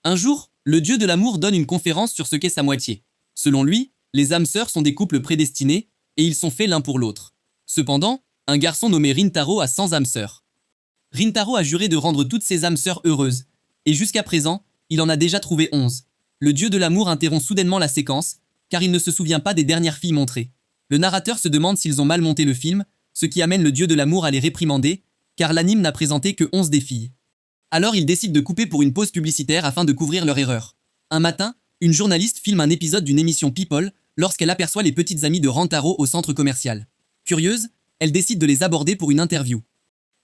Un jour, le dieu de l'amour donne une conférence sur ce qu'est sa moitié. Selon lui, les âmes sœurs sont des couples prédestinés, et ils sont faits l'un pour l'autre. Cependant, un garçon nommé Rintaro a 100 âmes sœurs. Rintaro a juré de rendre toutes ses âmes sœurs heureuses, et jusqu'à présent, il en a déjà trouvé 11. Le dieu de l'amour interrompt soudainement la séquence, car il ne se souvient pas des dernières filles montrées. Le narrateur se demande s'ils ont mal monté le film, ce qui amène le dieu de l'amour à les réprimander, car l'anime n'a présenté que 11 des filles. Alors il décide de couper pour une pause publicitaire afin de couvrir leur erreur. Un matin, une journaliste filme un épisode d'une émission People lorsqu'elle aperçoit les petites amies de Rantaro au centre commercial. Curieuse, elle décide de les aborder pour une interview.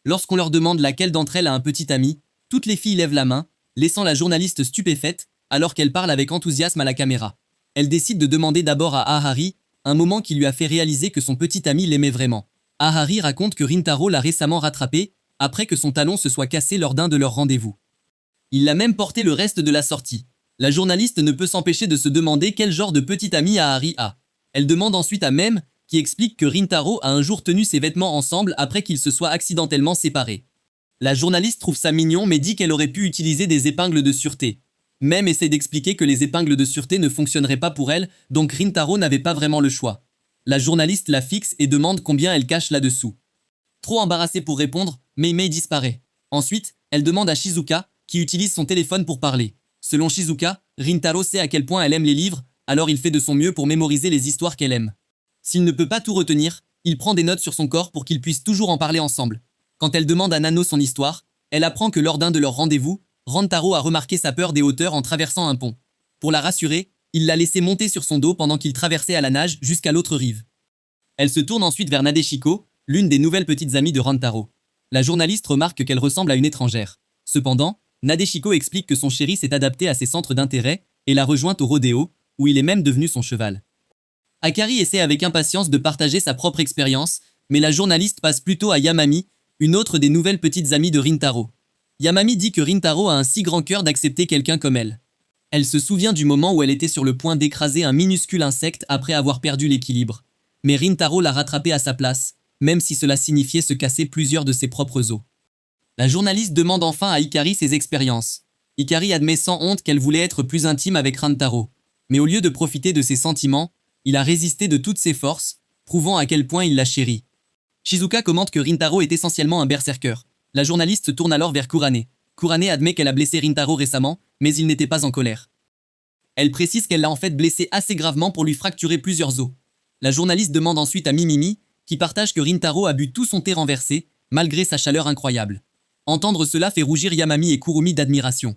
Lorsqu'on leur demande laquelle d'entre elles a un petit ami, toutes les filles lèvent la main, laissant la journaliste stupéfaite alors qu'elle parle avec enthousiasme à la caméra. Elle décide de demander d'abord à Ahari, un moment qui lui a fait réaliser que son petit ami l'aimait vraiment. Ahari raconte que Rintaro l'a récemment rattrapé après que son talon se soit cassé lors d'un de leurs rendez-vous. Il l'a même porté le reste de la sortie. La journaliste ne peut s'empêcher de se demander quel genre de petit ami Ahari a. Elle demande ensuite à Mem, qui explique que Rintaro a un jour tenu ses vêtements ensemble après qu'ils se soient accidentellement séparés. La journaliste trouve ça mignon mais dit qu'elle aurait pu utiliser des épingles de sûreté. Mem essaie d'expliquer que les épingles de sûreté ne fonctionneraient pas pour elle, donc Rintaro n'avait pas vraiment le choix. La journaliste la fixe et demande combien elle cache là-dessous. Trop embarrassée pour répondre, Mei disparaît. Ensuite, elle demande à Shizuka, qui utilise son téléphone pour parler. Selon Shizuka, Rintaro sait à quel point elle aime les livres, alors il fait de son mieux pour mémoriser les histoires qu'elle aime. S'il ne peut pas tout retenir, il prend des notes sur son corps pour qu'ils puissent toujours en parler ensemble. Quand elle demande à Nano son histoire, elle apprend que lors d'un de leurs rendez-vous, Rantaro a remarqué sa peur des hauteurs en traversant un pont. Pour la rassurer, il l'a laissé monter sur son dos pendant qu'il traversait à la nage jusqu'à l'autre rive. Elle se tourne ensuite vers Nadeshiko, l'une des nouvelles petites amies de Rantaro. La journaliste remarque qu'elle ressemble à une étrangère. Cependant, Nadeshiko explique que son chéri s'est adapté à ses centres d'intérêt et l'a rejoint au rodéo, où il est même devenu son cheval. Akari essaie avec impatience de partager sa propre expérience, mais la journaliste passe plutôt à Yamami, une autre des nouvelles petites amies de Rintaro. Yamami dit que Rintaro a un si grand cœur d'accepter quelqu'un comme elle. Elle se souvient du moment où elle était sur le point d'écraser un minuscule insecte après avoir perdu l'équilibre. Mais Rintaro l'a rattrapé à sa place, même si cela signifiait se casser plusieurs de ses propres os. La journaliste demande enfin à Ikari ses expériences. Ikari admet sans honte qu'elle voulait être plus intime avec Rantaro. Mais au lieu de profiter de ses sentiments, il a résisté de toutes ses forces, prouvant à quel point il la chérit. Shizuka commente que Rintaro est essentiellement un berserker. La journaliste se tourne alors vers Kurane. Kurane admet qu'elle a blessé Rintaro récemment, mais il n'était pas en colère. Elle précise qu'elle l'a en fait blessé assez gravement pour lui fracturer plusieurs os. La journaliste demande ensuite à Mimimi, qui partage que Rintaro a bu tout son thé renversé, malgré sa chaleur incroyable. Entendre cela fait rougir Yamami et Kurumi d'admiration.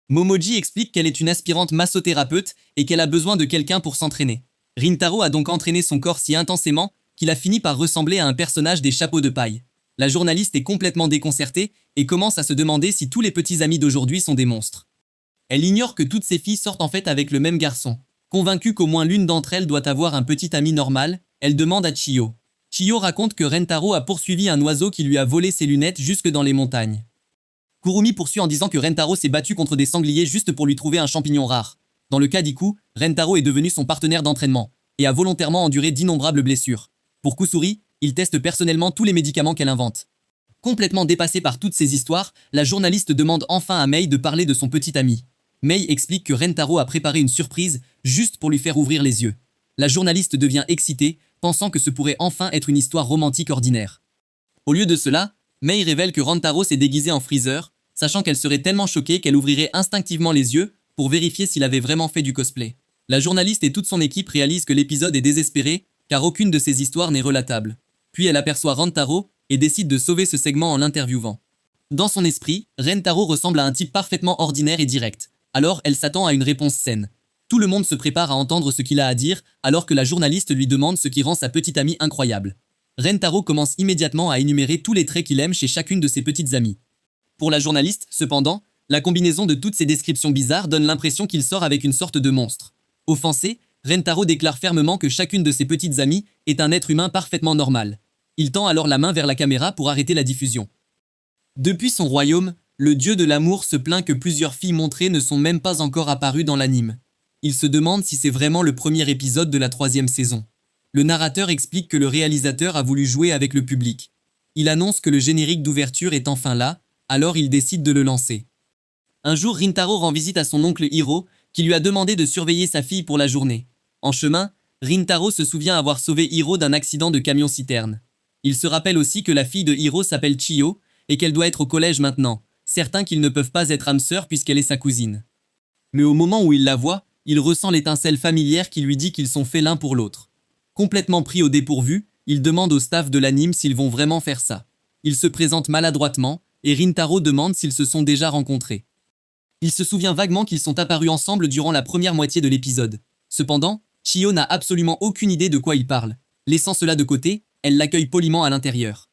Momoji explique qu'elle est une aspirante massothérapeute et qu'elle a besoin de quelqu'un pour s'entraîner. Rintaro a donc entraîné son corps si intensément qu'il a fini par ressembler à un personnage des chapeaux de paille. La journaliste est complètement déconcertée et commence à se demander si tous les petits amis d'aujourd'hui sont des monstres. Elle ignore que toutes ces filles sortent en fait avec le même garçon. Convaincue qu'au moins l'une d'entre elles doit avoir un petit ami normal, elle demande à Chiyo. Chiyo raconte que Rentaro a poursuivi un oiseau qui lui a volé ses lunettes jusque dans les montagnes. Kurumi poursuit en disant que Rentaro s'est battu contre des sangliers juste pour lui trouver un champignon rare. Dans le cas d'Iku, Rentaro est devenu son partenaire d'entraînement et a volontairement enduré d'innombrables blessures. Pour Kusuri, il teste personnellement tous les médicaments qu'elle invente. Complètement dépassée par toutes ces histoires, la journaliste demande enfin à Mei de parler de son petit ami. Mei explique que Rentaro a préparé une surprise juste pour lui faire ouvrir les yeux. La journaliste devient excitée, pensant que ce pourrait enfin être une histoire romantique ordinaire. Au lieu de cela, Mei révèle que Rentaro s'est déguisé en Freezer, sachant qu'elle serait tellement choquée qu'elle ouvrirait instinctivement les yeux pour vérifier s'il avait vraiment fait du cosplay. La journaliste et toute son équipe réalisent que l'épisode est désespéré, car aucune de ces histoires n'est relatable. Puis elle aperçoit Rentaro et décide de sauver ce segment en l'interviewant. Dans son esprit, Rentaro ressemble à un type parfaitement ordinaire et direct. Alors elle s'attend à une réponse saine. Tout le monde se prépare à entendre ce qu'il a à dire, alors que la journaliste lui demande ce qui rend sa petite amie incroyable. Rentaro commence immédiatement à énumérer tous les traits qu'il aime chez chacune de ses petites amies. Pour la journaliste, cependant, la combinaison de toutes ces descriptions bizarres donne l'impression qu'il sort avec une sorte de monstre. Offensé, Rentaro déclare fermement que chacune de ses petites amies est un être humain parfaitement normal. Il tend alors la main vers la caméra pour arrêter la diffusion. Depuis son royaume, le dieu de l'amour se plaint que plusieurs filles montrées ne sont même pas encore apparues dans l'anime. Il se demande si c'est vraiment le premier épisode de la 3e saison. Le narrateur explique que le réalisateur a voulu jouer avec le public. Il annonce que le générique d'ouverture est enfin là, alors il décide de le lancer. Un jour, Rintaro rend visite à son oncle Hiro, qui lui a demandé de surveiller sa fille pour la journée. En chemin, Rintaro se souvient avoir sauvé Hiro d'un accident de camion-citerne. Il se rappelle aussi que la fille de Hiro s'appelle Chiyo, et qu'elle doit être au collège maintenant, certain qu'ils ne peuvent pas être âmes sœurs puisqu'elle est sa cousine. Mais au moment où il la voit, il ressent l'étincelle familière qui lui dit qu'ils sont faits l'un pour l'autre. Complètement pris au dépourvu, il demande au staff de l'anime s'ils vont vraiment faire ça. Il se présente maladroitement, et Rintaro demande s'ils se sont déjà rencontrés. Il se souvient vaguement qu'ils sont apparus ensemble durant la première moitié de l'épisode. Cependant, Chiyo n'a absolument aucune idée de quoi il parle. Laissant cela de côté, elle l'accueille poliment à l'intérieur.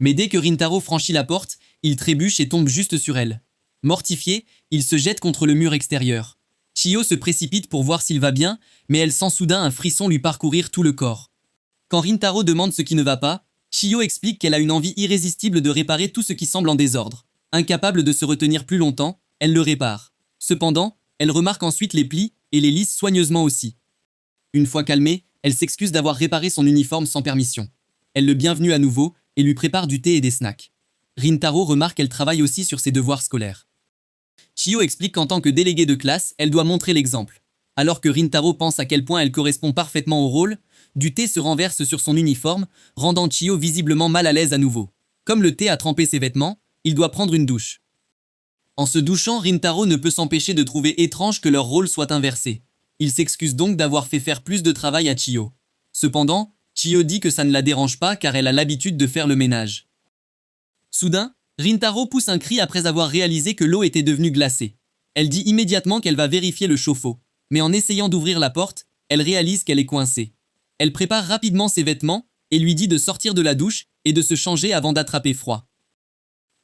Mais dès que Rintaro franchit la porte, il trébuche et tombe juste sur elle. Mortifié, il se jette contre le mur extérieur. Chiyo se précipite pour voir s'il va bien, mais elle sent soudain un frisson lui parcourir tout le corps. Quand Rintaro demande ce qui ne va pas, Chiyo explique qu'elle a une envie irrésistible de réparer tout ce qui semble en désordre. Incapable de se retenir plus longtemps, elle le répare. Cependant, elle remarque ensuite les plis et les lisse soigneusement aussi. Une fois calmée, elle s'excuse d'avoir réparé son uniforme sans permission. Elle le bienvenue à nouveau et lui prépare du thé et des snacks. Rintaro remarque qu'elle travaille aussi sur ses devoirs scolaires. Chiyo explique qu'en tant que déléguée de classe, elle doit montrer l'exemple. Alors que Rintaro pense à quel point elle correspond parfaitement au rôle, du thé se renverse sur son uniforme, rendant Chiyo visiblement mal à l'aise à nouveau. Comme le thé a trempé ses vêtements, il doit prendre une douche. En se douchant, Rintaro ne peut s'empêcher de trouver étrange que leur rôle soit inversé. Il s'excuse donc d'avoir fait faire plus de travail à Chiyo. Cependant, Chiyo dit que ça ne la dérange pas car elle a l'habitude de faire le ménage. Soudain, Rintaro pousse un cri après avoir réalisé que l'eau était devenue glacée. Elle dit immédiatement qu'elle va vérifier le chauffe-eau, mais en essayant d'ouvrir la porte, elle réalise qu'elle est coincée. Elle prépare rapidement ses vêtements et lui dit de sortir de la douche et de se changer avant d'attraper froid.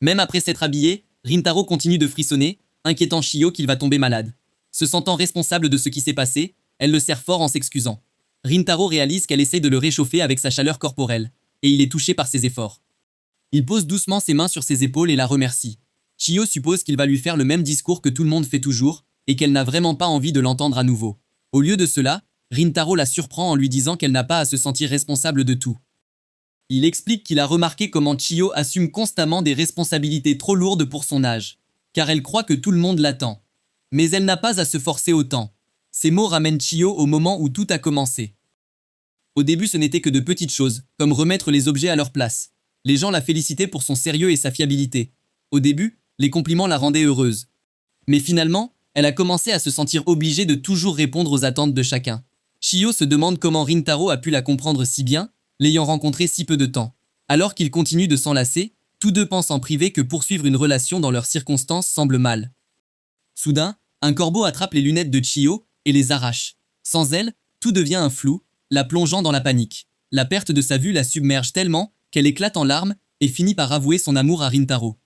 Même après s'être habillée, Rintaro continue de frissonner, inquiétant Chiyo qu'il va tomber malade. Se sentant responsable de ce qui s'est passé, elle le serre fort en s'excusant. Rintaro réalise qu'elle essaie de le réchauffer avec sa chaleur corporelle, et il est touché par ses efforts. Il pose doucement ses mains sur ses épaules et la remercie. Chiyo suppose qu'il va lui faire le même discours que tout le monde fait toujours, et qu'elle n'a vraiment pas envie de l'entendre à nouveau. Au lieu de cela, Rintaro la surprend en lui disant qu'elle n'a pas à se sentir responsable de tout. Il explique qu'il a remarqué comment Chiyo assume constamment des responsabilités trop lourdes pour son âge, car elle croit que tout le monde l'attend. Mais elle n'a pas à se forcer autant. Ces mots ramènent Chiyo au moment où tout a commencé. Au début, ce n'était que de petites choses, comme remettre les objets à leur place. Les gens la félicitaient pour son sérieux et sa fiabilité. Au début, les compliments la rendaient heureuse. Mais finalement, elle a commencé à se sentir obligée de toujours répondre aux attentes de chacun. Chiyo se demande comment Rintaro a pu la comprendre si bien, l'ayant rencontrée si peu de temps. Alors qu'ils continuent de s'enlacer, tous deux pensent en privé que poursuivre une relation dans leurs circonstances semble mal. Soudain, un corbeau attrape les lunettes de Chiyo et les arrache. Sans elle, tout devient un flou, la plongeant dans la panique. La perte de sa vue la submerge tellement qu'elle éclate en larmes et finit par avouer son amour à Rintaro.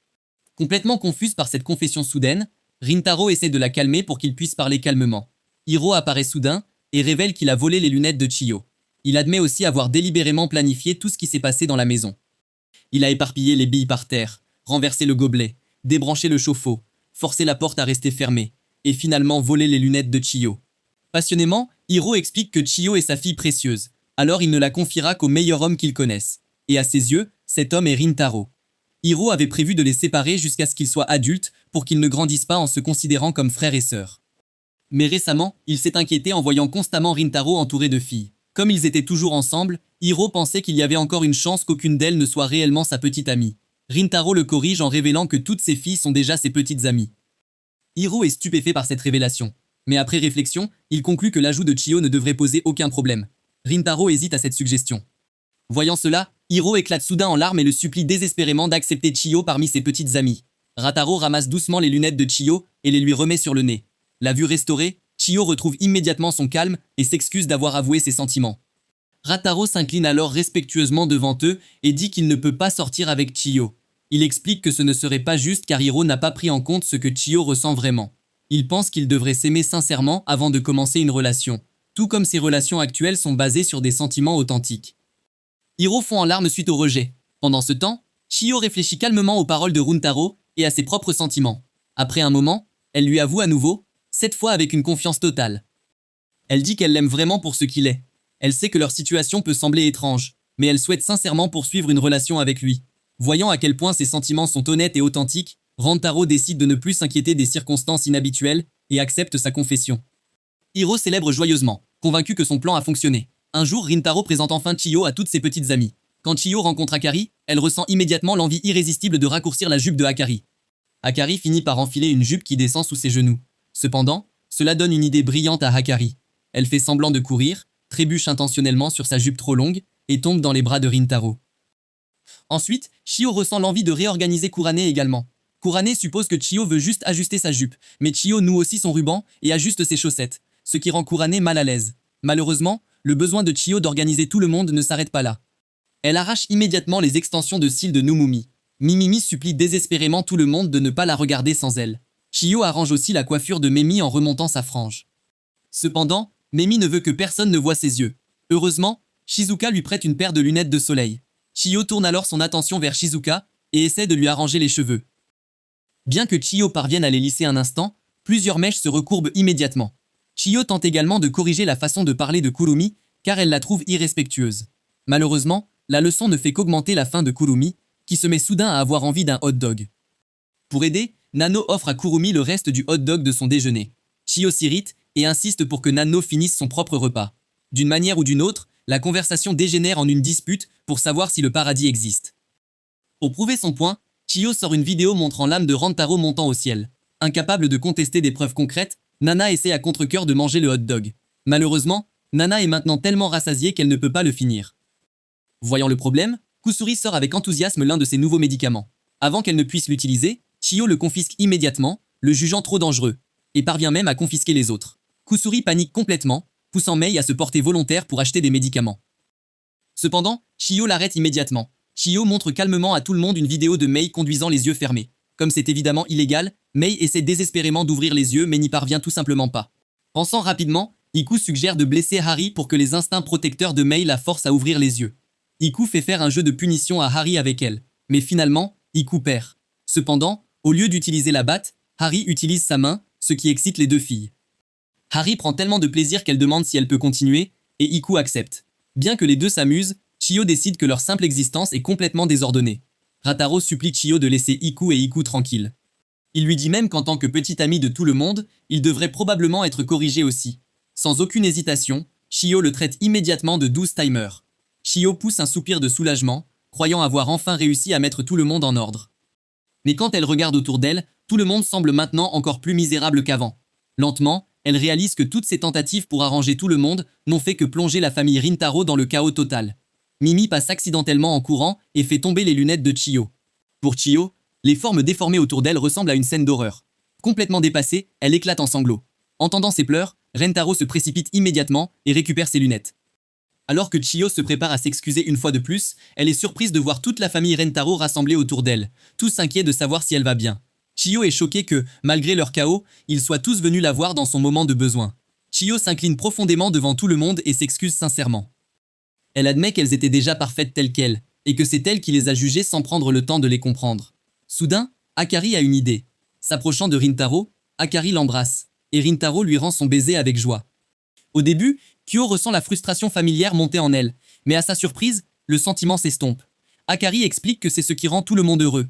Complètement confuse par cette confession soudaine, Rintaro essaie de la calmer pour qu'il puisse parler calmement. Hiro apparaît soudain et révèle qu'il a volé les lunettes de Chiyo. Il admet aussi avoir délibérément planifié tout ce qui s'est passé dans la maison. Il a éparpillé les billes par terre, renversé le gobelet, débranché le chauffe-eau, forcé la porte à rester fermée, et finalement volé les lunettes de Chiyo. Passionnément, Hiro explique que Chiyo est sa fille précieuse, alors il ne la confiera qu'au meilleur homme qu'il connaisse. Et à ses yeux, cet homme est Rintaro. Hiro avait prévu de les séparer jusqu'à ce qu'ils soient adultes pour qu'ils ne grandissent pas en se considérant comme frères et sœurs. Mais récemment, il s'est inquiété en voyant constamment Rintaro entouré de filles. Comme ils étaient toujours ensemble, Hiro pensait qu'il y avait encore une chance qu'aucune d'elles ne soit réellement sa petite amie. Rintaro le corrige en révélant que toutes ses filles sont déjà ses petites amies. Hiro est stupéfait par cette révélation. Mais après réflexion, il conclut que l'ajout de Chiyo ne devrait poser aucun problème. Rintaro hésite à cette suggestion. Voyant cela, Hiro éclate soudain en larmes et le supplie désespérément d'accepter Chiyo parmi ses petites amies. Rataro ramasse doucement les lunettes de Chiyo et les lui remet sur le nez. La vue restaurée, Chiyo retrouve immédiatement son calme et s'excuse d'avoir avoué ses sentiments. Rataro s'incline alors respectueusement devant eux et dit qu'il ne peut pas sortir avec Chiyo. Il explique que ce ne serait pas juste car Hiro n'a pas pris en compte ce que Chiyo ressent vraiment. Il pense qu'ils devraient s'aimer sincèrement avant de commencer une relation, tout comme ses relations actuelles sont basées sur des sentiments authentiques. Hiro fond en larmes suite au rejet. Pendant ce temps, Chiyo réfléchit calmement aux paroles de Rintaro et à ses propres sentiments. Après un moment, elle lui avoue à nouveau, cette fois avec une confiance totale. Elle dit qu'elle l'aime vraiment pour ce qu'il est. Elle sait que leur situation peut sembler étrange, mais elle souhaite sincèrement poursuivre une relation avec lui. Voyant à quel point ses sentiments sont honnêtes et authentiques, Rantaro décide de ne plus s'inquiéter des circonstances inhabituelles et accepte sa confession. Hiro célèbre joyeusement, convaincu que son plan a fonctionné. Un jour, Rintaro présente enfin Chiyo à toutes ses petites amies. Quand Chiyo rencontre Akari, elle ressent immédiatement l'envie irrésistible de raccourcir la jupe de Akari. Akari finit par enfiler une jupe qui descend sous ses genoux. Cependant, cela donne une idée brillante à Akari. Elle fait semblant de courir, trébuche intentionnellement sur sa jupe trop longue et tombe dans les bras de Rintaro. Ensuite, Chiyo ressent l'envie de réorganiser Kurane également. Kurane suppose que Chiyo veut juste ajuster sa jupe, mais Chiyo noue aussi son ruban et ajuste ses chaussettes, ce qui rend Kurane mal à l'aise. Malheureusement, le besoin de Chiyo d'organiser tout le monde ne s'arrête pas là. Elle arrache immédiatement les extensions de cils de Numumi. Mimimi supplie désespérément tout le monde de ne pas la regarder sans elle. Chiyo arrange aussi la coiffure de Memi en remontant sa frange. Cependant, Memi ne veut que personne ne voie ses yeux. Heureusement, Shizuka lui prête une paire de lunettes de soleil. Chiyo tourne alors son attention vers Shizuka et essaie de lui arranger les cheveux. Bien que Chiyo parvienne à les lisser un instant, plusieurs mèches se recourbent immédiatement. Chiyo tente également de corriger la façon de parler de Kurumi, car elle la trouve irrespectueuse. Malheureusement, la leçon ne fait qu'augmenter la faim de Kurumi, qui se met soudain à avoir envie d'un hot dog. Pour aider, Nano offre à Kurumi le reste du hot dog de son déjeuner. Chiyo s'irrite et insiste pour que Nano finisse son propre repas. D'une manière ou d'une autre, la conversation dégénère en une dispute pour savoir si le paradis existe. Pour prouver son point, Chiyo sort une vidéo montrant l'âme de Rantaro montant au ciel. Incapable de contester des preuves concrètes, Nana essaie à contre-cœur de manger le hot dog. Malheureusement, Nana est maintenant tellement rassasiée qu'elle ne peut pas le finir. Voyant le problème, Kusuri sort avec enthousiasme l'un de ses nouveaux médicaments. Avant qu'elle ne puisse l'utiliser, Chiyo le confisque immédiatement, le jugeant trop dangereux, et parvient même à confisquer les autres. Kusuri panique complètement, poussant Mei à se porter volontaire pour acheter des médicaments. Cependant, Chiyo l'arrête immédiatement. Chiyo montre calmement à tout le monde une vidéo de Mei conduisant les yeux fermés. Comme c'est évidemment illégal, Mei essaie désespérément d'ouvrir les yeux mais n'y parvient tout simplement pas. Pensant rapidement, Iku suggère de blesser Hari pour que les instincts protecteurs de Mei la forcent à ouvrir les yeux. Iku fait faire un jeu de punition à Hari avec elle, mais finalement, Iku perd. Cependant, au lieu d'utiliser la batte, Hari utilise sa main, ce qui excite les deux filles. Hari prend tellement de plaisir qu'elle demande si elle peut continuer, et Iku accepte. Bien que les deux s'amusent, Chiyo décide que leur simple existence est complètement désordonnée. Rataro supplie Chiyo de laisser Iku et Iku tranquilles. Il lui dit même qu'en tant que petit ami de tout le monde, il devrait probablement être corrigé aussi. Sans aucune hésitation, Chiyo le traite immédiatement de 12 timers. Chiyo pousse un soupir de soulagement, croyant avoir enfin réussi à mettre tout le monde en ordre. Mais quand elle regarde autour d'elle, tout le monde semble maintenant encore plus misérable qu'avant. Lentement, elle réalise que toutes ces tentatives pour arranger tout le monde n'ont fait que plonger la famille Rintaro dans le chaos total. Mimi passe accidentellement en courant et fait tomber les lunettes de Chiyo. Pour Chiyo, les formes déformées autour d'elle ressemblent à une scène d'horreur. Complètement dépassée, elle éclate en sanglots. Entendant ses pleurs, Rentaro se précipite immédiatement et récupère ses lunettes. Alors que Chiyo se prépare à s'excuser une fois de plus, elle est surprise de voir toute la famille Rentaro rassemblée autour d'elle, tous inquiets de savoir si elle va bien. Chiyo est choquée que, malgré leur chaos, ils soient tous venus la voir dans son moment de besoin. Chiyo s'incline profondément devant tout le monde et s'excuse sincèrement. Elle admet qu'elles étaient déjà parfaites telles quelles, et que c'est elle qui les a jugées sans prendre le temps de les comprendre. Soudain, Akari a une idée. S'approchant de Rintaro, Akari l'embrasse, et Rintaro lui rend son baiser avec joie. Au début, Kyo ressent la frustration familière monter en elle, mais à sa surprise, le sentiment s'estompe. Akari explique que c'est ce qui rend tout le monde heureux.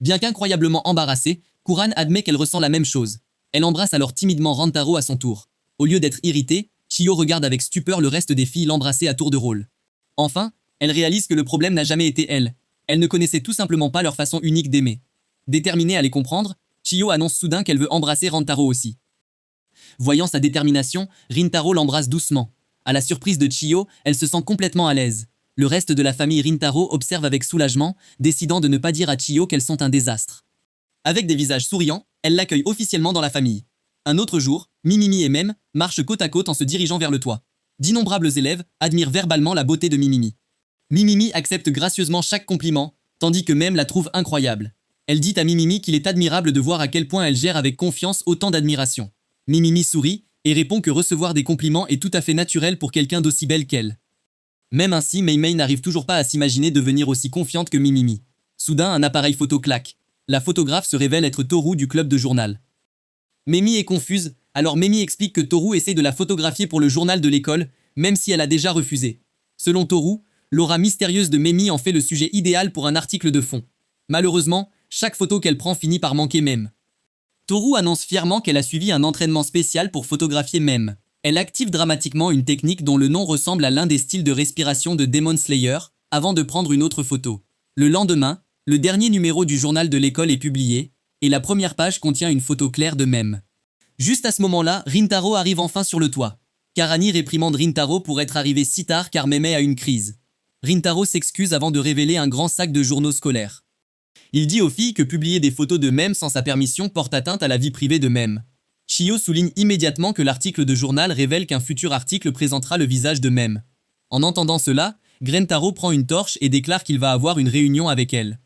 Bien qu'incroyablement embarrassée, Kuran admet qu'elle ressent la même chose. Elle embrasse alors timidement Rantaro à son tour. Au lieu d'être irritée, Chiyo regarde avec stupeur le reste des filles l'embrasser à tour de rôle. Enfin, elle réalise que le problème n'a jamais été elle. Elle ne connaissait tout simplement pas leur façon unique d'aimer. Déterminée à les comprendre, Chiyo annonce soudain qu'elle veut embrasser Rantaro aussi. Voyant sa détermination, Rintaro l'embrasse doucement. À la surprise de Chiyo, elle se sent complètement à l'aise. Le reste de la famille Rintaro observe avec soulagement, décidant de ne pas dire à Chiyo qu'elles sont un désastre. Avec des visages souriants, elle l'accueille officiellement dans la famille. Un autre jour, Mimimi et Mem marchent côte à côte en se dirigeant vers le toit. D'innombrables élèves admirent verbalement la beauté de Mimimi. Mimimi accepte gracieusement chaque compliment, tandis que Mem la trouve incroyable. Elle dit à Mimimi qu'il est admirable de voir à quel point elle gère avec confiance autant d'admiration. Mimimi sourit et répond que recevoir des compliments est tout à fait naturel pour quelqu'un d'aussi belle qu'elle. Même ainsi, Mei Mei n'arrive toujours pas à s'imaginer devenir aussi confiante que Mimimi. Soudain, un appareil photo claque. La photographe se révèle être Toru du club de journal. Memi est confuse, alors Memi explique que Toru essaie de la photographier pour le journal de l'école, même si elle a déjà refusé. Selon Toru, l'aura mystérieuse de Memi en fait le sujet idéal pour un article de fond. Malheureusement, chaque photo qu'elle prend finit par manquer Mem. Toru annonce fièrement qu'elle a suivi un entraînement spécial pour photographier Mem. Elle active dramatiquement une technique dont le nom ressemble à l'un des styles de respiration de Demon Slayer, avant de prendre une autre photo. Le lendemain, le dernier numéro du journal de l'école est publié, et la première page contient une photo claire de Mem. Juste à ce moment-là, Rintaro arrive enfin sur le toit. Karani réprimande Rintaro pour être arrivé si tard car Meme a une crise. Rintaro s'excuse avant de révéler un grand sac de journaux scolaires. Il dit aux filles que publier des photos de Mem sans sa permission porte atteinte à la vie privée de Mem. Chio souligne immédiatement que l'article de journal révèle qu'un futur article présentera le visage de Mem. En entendant cela, Grentaro prend une torche et déclare qu'il va avoir une réunion avec elle.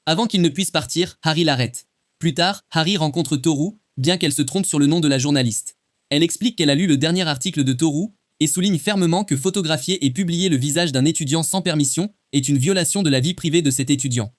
Avant qu'il ne puisse partir, Harry l'arrête. Plus tard, Harry rencontre Toru, bien qu'elle se trompe sur le nom de la journaliste. Elle explique qu'elle a lu le dernier article de Toru et souligne fermement que photographier et publier le visage d'un étudiant sans permission est une violation de la vie privée de cet étudiant.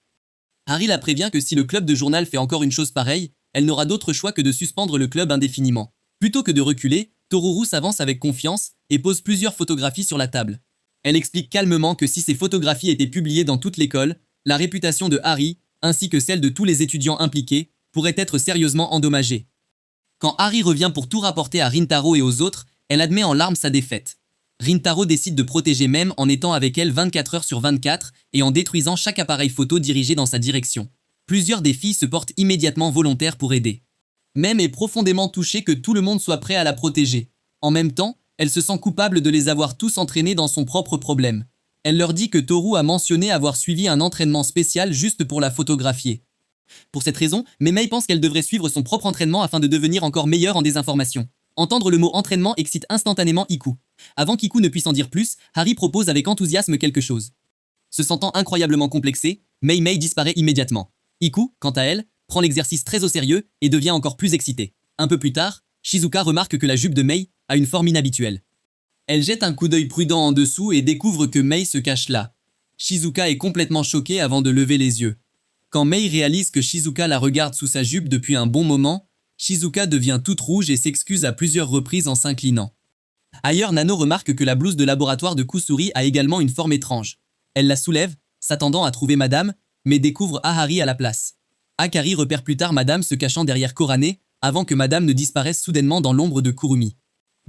Harry la prévient que si le club de journal fait encore une chose pareille, elle n'aura d'autre choix que de suspendre le club indéfiniment. Plutôt que de reculer, Toruru s'avance avec confiance et pose plusieurs photographies sur la table. Elle explique calmement que si ces photographies étaient publiées dans toute l'école, la réputation de Harry, ainsi que celle de tous les étudiants impliqués, pourrait être sérieusement endommagée. Quand Harry revient pour tout rapporter à Rintaro et aux autres, elle admet en larmes sa défaite. Rintaro décide de protéger Mem en étant avec elle 24 heures sur 24 et en détruisant chaque appareil photo dirigé dans sa direction. Plusieurs des filles se portent immédiatement volontaires pour aider. Mem est profondément touchée que tout le monde soit prêt à la protéger. En même temps, elle se sent coupable de les avoir tous entraînés dans son propre problème. Elle leur dit que Toru a mentionné avoir suivi un entraînement spécial juste pour la photographier. Pour cette raison, Memei pense qu'elle devrait suivre son propre entraînement afin de devenir encore meilleure en désinformation. Entendre le mot entraînement excite instantanément Iku. Avant qu'Iku ne puisse en dire plus, Harry propose avec enthousiasme quelque chose. Se sentant incroyablement complexée, Mei disparaît immédiatement. Iku, quant à elle, prend l'exercice très au sérieux et devient encore plus excitée. Un peu plus tard, Shizuka remarque que la jupe de Mei a une forme inhabituelle. Elle jette un coup d'œil prudent en dessous et découvre que Mei se cache là. Shizuka est complètement choquée avant de lever les yeux. Quand Mei réalise que Shizuka la regarde sous sa jupe depuis un bon moment, Shizuka devient toute rouge et s'excuse à plusieurs reprises en s'inclinant. Ailleurs, Nano remarque que la blouse de laboratoire de Kusuri a également une forme étrange. Elle la soulève, s'attendant à trouver Madame, mais découvre Ahari à la place. Akari repère plus tard Madame se cachant derrière Korane, avant que Madame ne disparaisse soudainement dans l'ombre de Kurumi.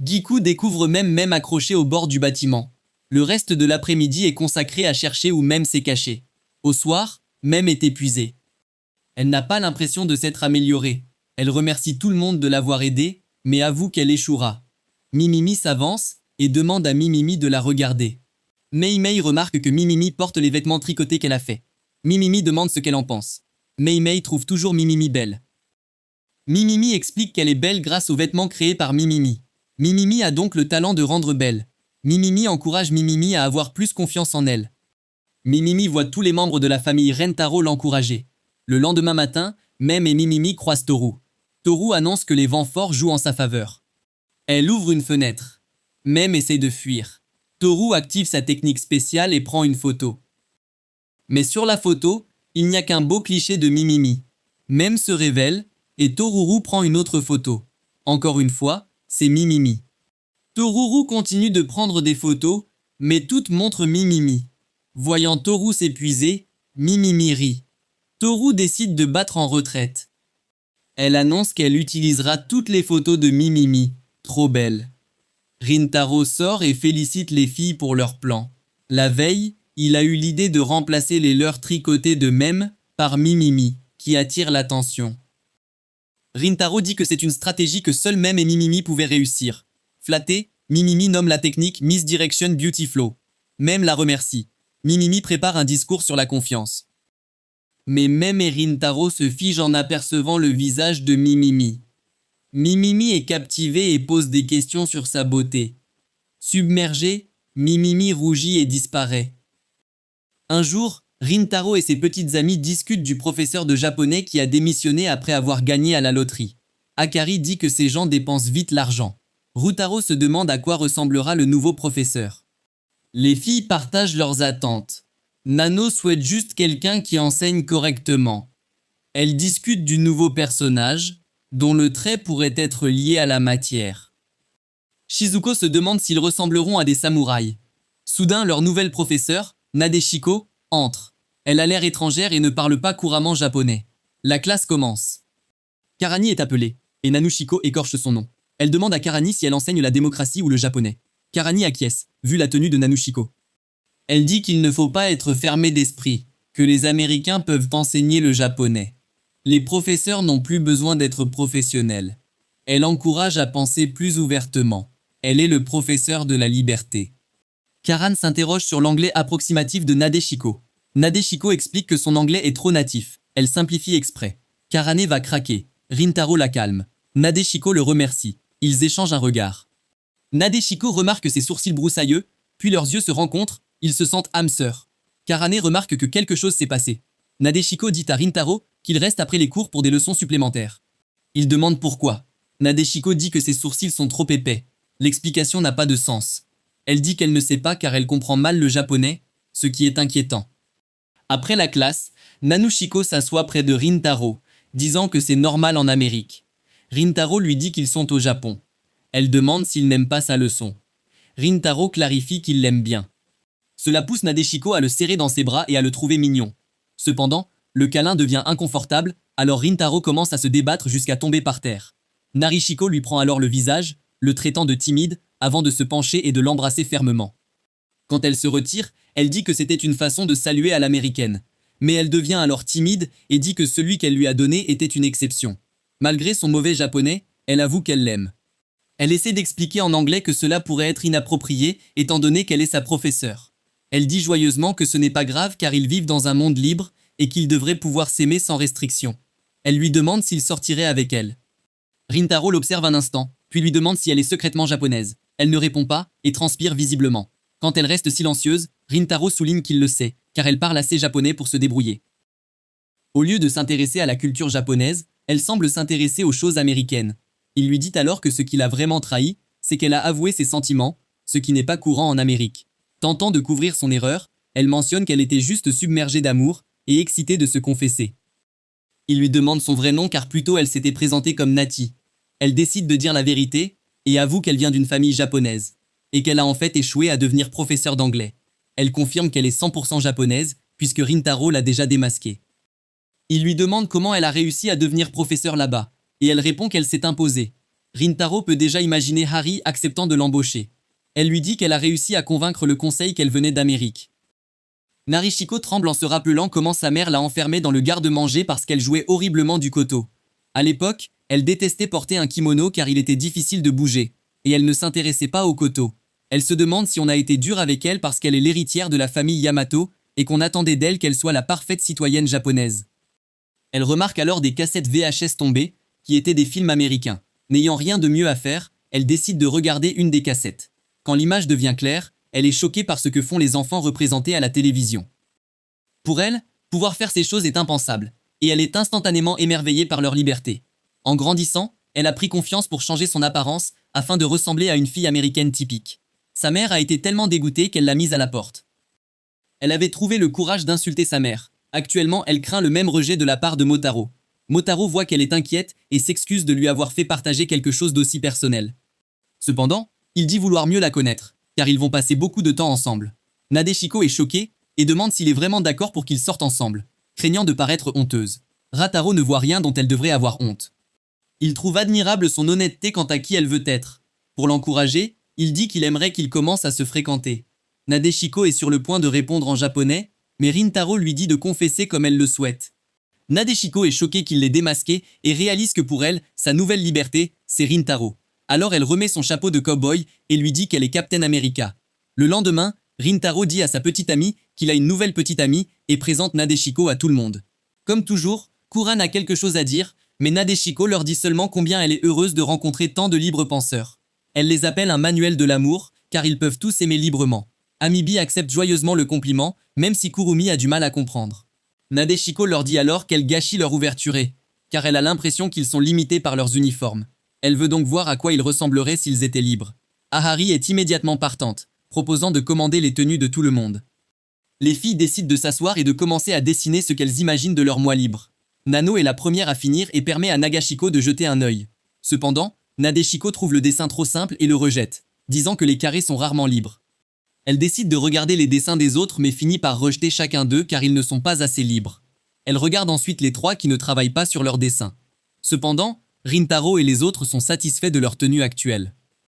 Giku découvre Mem accrochée au bord du bâtiment. Le reste de l'après-midi est consacré à chercher où Mem s'est cachée. Au soir, Mem est épuisée. Elle n'a pas l'impression de s'être améliorée. Elle remercie tout le monde de l'avoir aidée, mais avoue qu'elle échouera. Mimimi s'avance et demande à Mimimi de la regarder. Mei remarque que Mimimi porte les vêtements tricotés qu'elle a fait. Mimimi demande ce qu'elle en pense. Mei trouve toujours Mimimi belle. Mimimi explique qu'elle est belle grâce aux vêtements créés par Mimimi. Mimimi a donc le talent de rendre belle. Mimimi encourage Mimimi à avoir plus confiance en elle. Mimimi voit tous les membres de la famille Rentaro l'encourager. Le lendemain matin, Mem et Mimimi croisent Toru. Toru annonce que les vents forts jouent en sa faveur. Elle ouvre une fenêtre. Mem essaie de fuir. Toru active sa technique spéciale et prend une photo. Mais sur la photo, il n'y a qu'un beau cliché de Mimimi. Mem se révèle et Toruru prend une autre photo. Encore une fois, c'est Mimimi. Toruru continue de prendre des photos, mais toutes montrent Mimimi. Voyant Toru s'épuiser, Mimimi rit. Toru décide de battre en retraite. Elle annonce qu'elle utilisera toutes les photos de Mimimi. Trop belle. Rintaro sort et félicite les filles pour leur plan. La veille, il a eu l'idée de remplacer les leurres tricotées de Mem par Mimimi, qui attire l'attention. Rintaro dit que c'est une stratégie que seuls Mem et Mimimi pouvaient réussir. Flatté, Mimimi nomme la technique Misdirection Beauty Flow. Mem la remercie. Mimimi prépare un discours sur la confiance. Mais Mem et Rintaro se figent en apercevant le visage de Mimimi. Mimimi est captivée et pose des questions sur sa beauté. Submergée, Mimimi rougit et disparaît. Un jour, Rintaro et ses petites amies discutent du professeur de japonais qui a démissionné après avoir gagné à la loterie. Akari dit que ces gens dépensent vite l'argent. Rutaro se demande à quoi ressemblera le nouveau professeur. Les filles partagent leurs attentes. Nano souhaite juste quelqu'un qui enseigne correctement. Elles discutent du nouveau personnage, dont le trait pourrait être lié à la matière. Shizuko se demande s'ils ressembleront à des samouraïs. Soudain, leur nouvelle professeure, Nadeshiko, entre. Elle a l'air étrangère et ne parle pas couramment japonais. La classe commence. Karani est appelée, et Nanushiko écorche son nom. Elle demande à Karani si elle enseigne la démocratie ou le japonais. Karani acquiesce, vu la tenue de Nanushiko. Elle dit qu'il ne faut pas être fermé d'esprit, que les Américains peuvent enseigner le japonais. Les professeurs n'ont plus besoin d'être professionnels. Elle encourage à penser plus ouvertement. Elle est le professeur de la liberté. Karan s'interroge sur l'anglais approximatif de Nadeshiko. Nadeshiko explique que son anglais est trop natif. Elle simplifie exprès. Karane va craquer. Rintaro la calme. Nadeshiko le remercie. Ils échangent un regard. Nadeshiko remarque ses sourcils broussailleux, puis leurs yeux se rencontrent, ils se sentent âmes sœurs. Karane remarque que quelque chose s'est passé. Nadeshiko dit à Rintaro qu'il reste après les cours pour des leçons supplémentaires. Il demande pourquoi. Nadeshiko dit que ses sourcils sont trop épais. L'explication n'a pas de sens. Elle dit qu'elle ne sait pas car elle comprend mal le japonais, ce qui est inquiétant. Après la classe, Nanushiko s'assoit près de Rintaro, disant que c'est normal en Amérique. Rintaro lui dit qu'ils sont au Japon. Elle demande s'il n'aime pas sa leçon. Rintaro clarifie qu'il l'aime bien. Cela pousse Nadeshiko à le serrer dans ses bras et à le trouver mignon. Cependant, le câlin devient inconfortable, alors Rintaro commence à se débattre jusqu'à tomber par terre. Narishiko lui prend alors le visage, le traitant de timide, avant de se pencher et de l'embrasser fermement. Quand elle se retire, elle dit que c'était une façon de saluer à l'américaine. Mais elle devient alors timide et dit que celui qu'elle lui a donné était une exception. Malgré son mauvais japonais, elle avoue qu'elle l'aime. Elle essaie d'expliquer en anglais que cela pourrait être inapproprié étant donné qu'elle est sa professeure. Elle dit joyeusement que ce n'est pas grave car ils vivent dans un monde libre et qu'ils devraient pouvoir s'aimer sans restriction. Elle lui demande s'il sortirait avec elle. Rintaro l'observe un instant, puis lui demande si elle est secrètement japonaise. Elle ne répond pas et transpire visiblement. Quand elle reste silencieuse, Rintaro souligne qu'il le sait, car elle parle assez japonais pour se débrouiller. Au lieu de s'intéresser à la culture japonaise, elle semble s'intéresser aux choses américaines. Il lui dit alors que ce qui l'a vraiment trahi, c'est qu'elle a avoué ses sentiments, ce qui n'est pas courant en Amérique. Tentant de couvrir son erreur, elle mentionne qu'elle était juste submergée d'amour et excitée de se confesser. Il lui demande son vrai nom car plus tôt elle s'était présentée comme Nati. Elle décide de dire la vérité et avoue qu'elle vient d'une famille japonaise et qu'elle a en fait échoué à devenir professeure d'anglais. Elle confirme qu'elle est 100% japonaise puisque Rintaro l'a déjà démasquée. Il lui demande comment elle a réussi à devenir professeure là-bas et elle répond qu'elle s'est imposée. Rintaro peut déjà imaginer Harry acceptant de l'embaucher. Elle lui dit qu'elle a réussi à convaincre le conseil qu'elle venait d'Amérique. Narishiko tremble en se rappelant comment sa mère l'a enfermée dans le garde-manger parce qu'elle jouait horriblement du koto. À l'époque, elle détestait porter un kimono car il était difficile de bouger, et elle ne s'intéressait pas au koto. Elle se demande si on a été dur avec elle parce qu'elle est l'héritière de la famille Yamato et qu'on attendait d'elle qu'elle soit la parfaite citoyenne japonaise. Elle remarque alors des cassettes VHS tombées, qui étaient des films américains. N'ayant rien de mieux à faire, elle décide de regarder une des cassettes. Quand l'image devient claire, elle est choquée par ce que font les enfants représentés à la télévision. Pour elle, pouvoir faire ces choses est impensable, et elle est instantanément émerveillée par leur liberté. En grandissant, elle a pris confiance pour changer son apparence afin de ressembler à une fille américaine typique. Sa mère a été tellement dégoûtée qu'elle l'a mise à la porte. Elle avait trouvé le courage d'insulter sa mère. Actuellement, elle craint le même rejet de la part de Motaro. Motaro voit qu'elle est inquiète et s'excuse de lui avoir fait partager quelque chose d'aussi personnel. Cependant, il dit vouloir mieux la connaître, car ils vont passer beaucoup de temps ensemble. Nadeshiko est choquée et demande s'il est vraiment d'accord pour qu'ils sortent ensemble, craignant de paraître honteuse. Rataro ne voit rien dont elle devrait avoir honte. Il trouve admirable son honnêteté quant à qui elle veut être. Pour l'encourager, il dit qu'il aimerait qu'ils commencent à se fréquenter. Nadeshiko est sur le point de répondre en japonais, mais Rintaro lui dit de confesser comme elle le souhaite. Nadeshiko est choquée qu'il l'ait démasqué et réalise que pour elle, sa nouvelle liberté, c'est Rintaro. Alors elle remet son chapeau de cow-boy et lui dit qu'elle est Captain America. Le lendemain, Rintaro dit à sa petite amie qu'il a une nouvelle petite amie et présente Nadeshiko à tout le monde. Comme toujours, Kuran a quelque chose à dire, mais Nadeshiko leur dit seulement combien elle est heureuse de rencontrer tant de libres penseurs. Elle les appelle un manuel de l'amour, car ils peuvent tous aimer librement. Amibi accepte joyeusement le compliment, même si Kurumi a du mal à comprendre. Nadeshiko leur dit alors qu'elle gâchit leur ouverture, car elle a l'impression qu'ils sont limités par leurs uniformes. Elle veut donc voir à quoi ils ressembleraient s'ils étaient libres. Ahari est immédiatement partante, proposant de commander les tenues de tout le monde. Les filles décident de s'asseoir et de commencer à dessiner ce qu'elles imaginent de leur moi libre. Nano est la première à finir et permet à Nagashiko de jeter un œil. Cependant, Nadeshiko trouve le dessin trop simple et le rejette, disant que les carrés sont rarement libres. Elle décide de regarder les dessins des autres mais finit par rejeter chacun d'eux car ils ne sont pas assez libres. Elle regarde ensuite les 3 qui ne travaillent pas sur leurs dessins. Cependant, Rintaro et les autres sont satisfaits de leur tenue actuelle.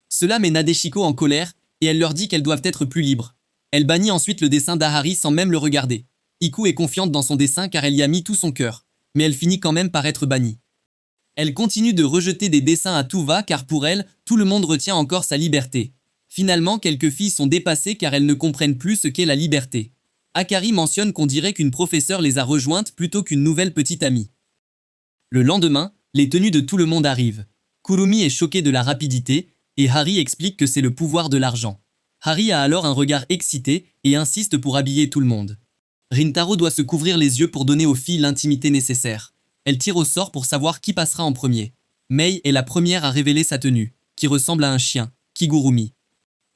Cela met Nadeshiko en colère et elle leur dit qu'elles doivent être plus libres. Elle bannit ensuite le dessin d'Ahari sans même le regarder. Iku est confiante dans son dessin car elle y a mis tout son cœur, mais elle finit quand même par être bannie. Elle continue de rejeter des dessins à tout va car pour elle, tout le monde retient encore sa liberté. Finalement, quelques filles sont dépassées car elles ne comprennent plus ce qu'est la liberté. Akari mentionne qu'on dirait qu'une professeure les a rejointes plutôt qu'une nouvelle petite amie. Le lendemain, les tenues de tout le monde arrivent. Kurumi est choquée de la rapidité et Hari explique que c'est le pouvoir de l'argent. Hari a alors un regard excité et insiste pour habiller tout le monde. Rintaro doit se couvrir les yeux pour donner aux filles l'intimité nécessaire. Elle tire au sort pour savoir qui passera en premier. Mei est la première à révéler sa tenue, qui ressemble à un chien, Kigurumi.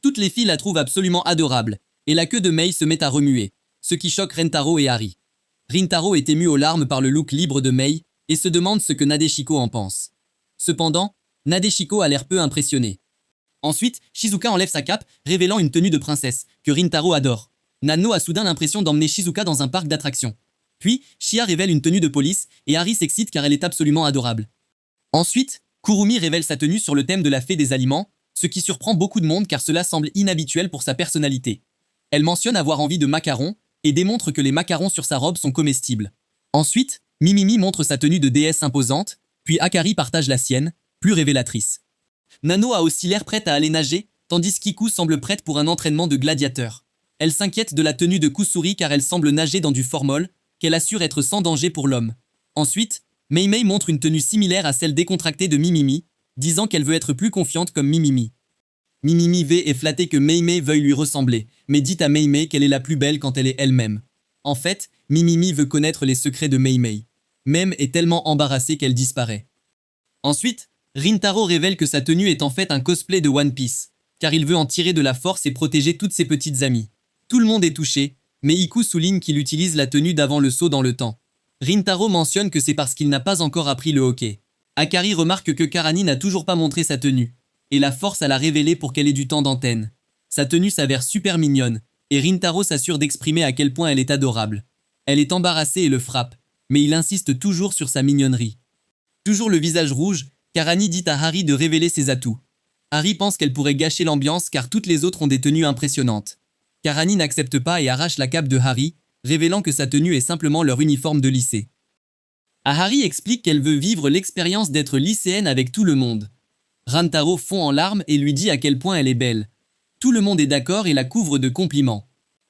Toutes les filles la trouvent absolument adorable, et la queue de Mei se met à remuer, ce qui choque Rintaro et Hari. Rintaro est ému aux larmes par le look libre de Mei et se demande ce que Nadeshiko en pense. Cependant, Nadeshiko a l'air peu impressionnée. Ensuite, Shizuka enlève sa cape, révélant une tenue de princesse, que Rintaro adore. Nano a soudain l'impression d'emmener Shizuka dans un parc d'attractions. Puis, Shia révèle une tenue de police, et Hari s'excite car elle est absolument adorable. Ensuite, Kurumi révèle sa tenue sur le thème de la fée des aliments, ce qui surprend beaucoup de monde car cela semble inhabituel pour sa personnalité. Elle mentionne avoir envie de macarons, et démontre que les macarons sur sa robe sont comestibles. Ensuite, Mimimi montre sa tenue de déesse imposante, puis Akari partage la sienne, plus révélatrice. Nano a aussi l'air prête à aller nager, tandis qu'Iku semble prête pour un entraînement de gladiateur. Elle s'inquiète de la tenue de Kusuri car elle semble nager dans du formol, qu'elle assure être sans danger pour l'homme. Ensuite, Meimei montre une tenue similaire à celle décontractée de Mimimi, disant qu'elle veut être plus confiante comme Mimimi. Mimimi V est flattée que Meimei veuille lui ressembler, mais dit à Meimei qu'elle est la plus belle quand elle est elle-même. En fait, Mimimi veut connaître les secrets de Meimei. Mem est tellement embarrassée qu'elle disparaît. Ensuite, Rintaro révèle que sa tenue est en fait un cosplay de One Piece, car il veut en tirer de la force et protéger toutes ses petites amies. Tout le monde est touché, mais Iku souligne qu'il utilise la tenue d'avant le saut dans le temps. Rintaro mentionne que c'est parce qu'il n'a pas encore appris le hockey. Akari remarque que Karani n'a toujours pas montré sa tenue, et la force à la révéler pour qu'elle ait du temps d'antenne. Sa tenue s'avère super mignonne, et Rintaro s'assure d'exprimer à quel point elle est adorable. Elle est embarrassée et le frappe, mais il insiste toujours sur sa mignonnerie. Toujours le visage rouge, Karani dit à Hari de révéler ses atouts. Hari pense qu'elle pourrait gâcher l'ambiance car toutes les autres ont des tenues impressionnantes. Karani n'accepte pas et arrache la cape de Hari, révélant que sa tenue est simplement leur uniforme de lycée. Ahari explique qu'elle veut vivre l'expérience d'être lycéenne avec tout le monde. Rantaro fond en larmes et lui dit à quel point elle est belle. Tout le monde est d'accord et la couvre de compliments.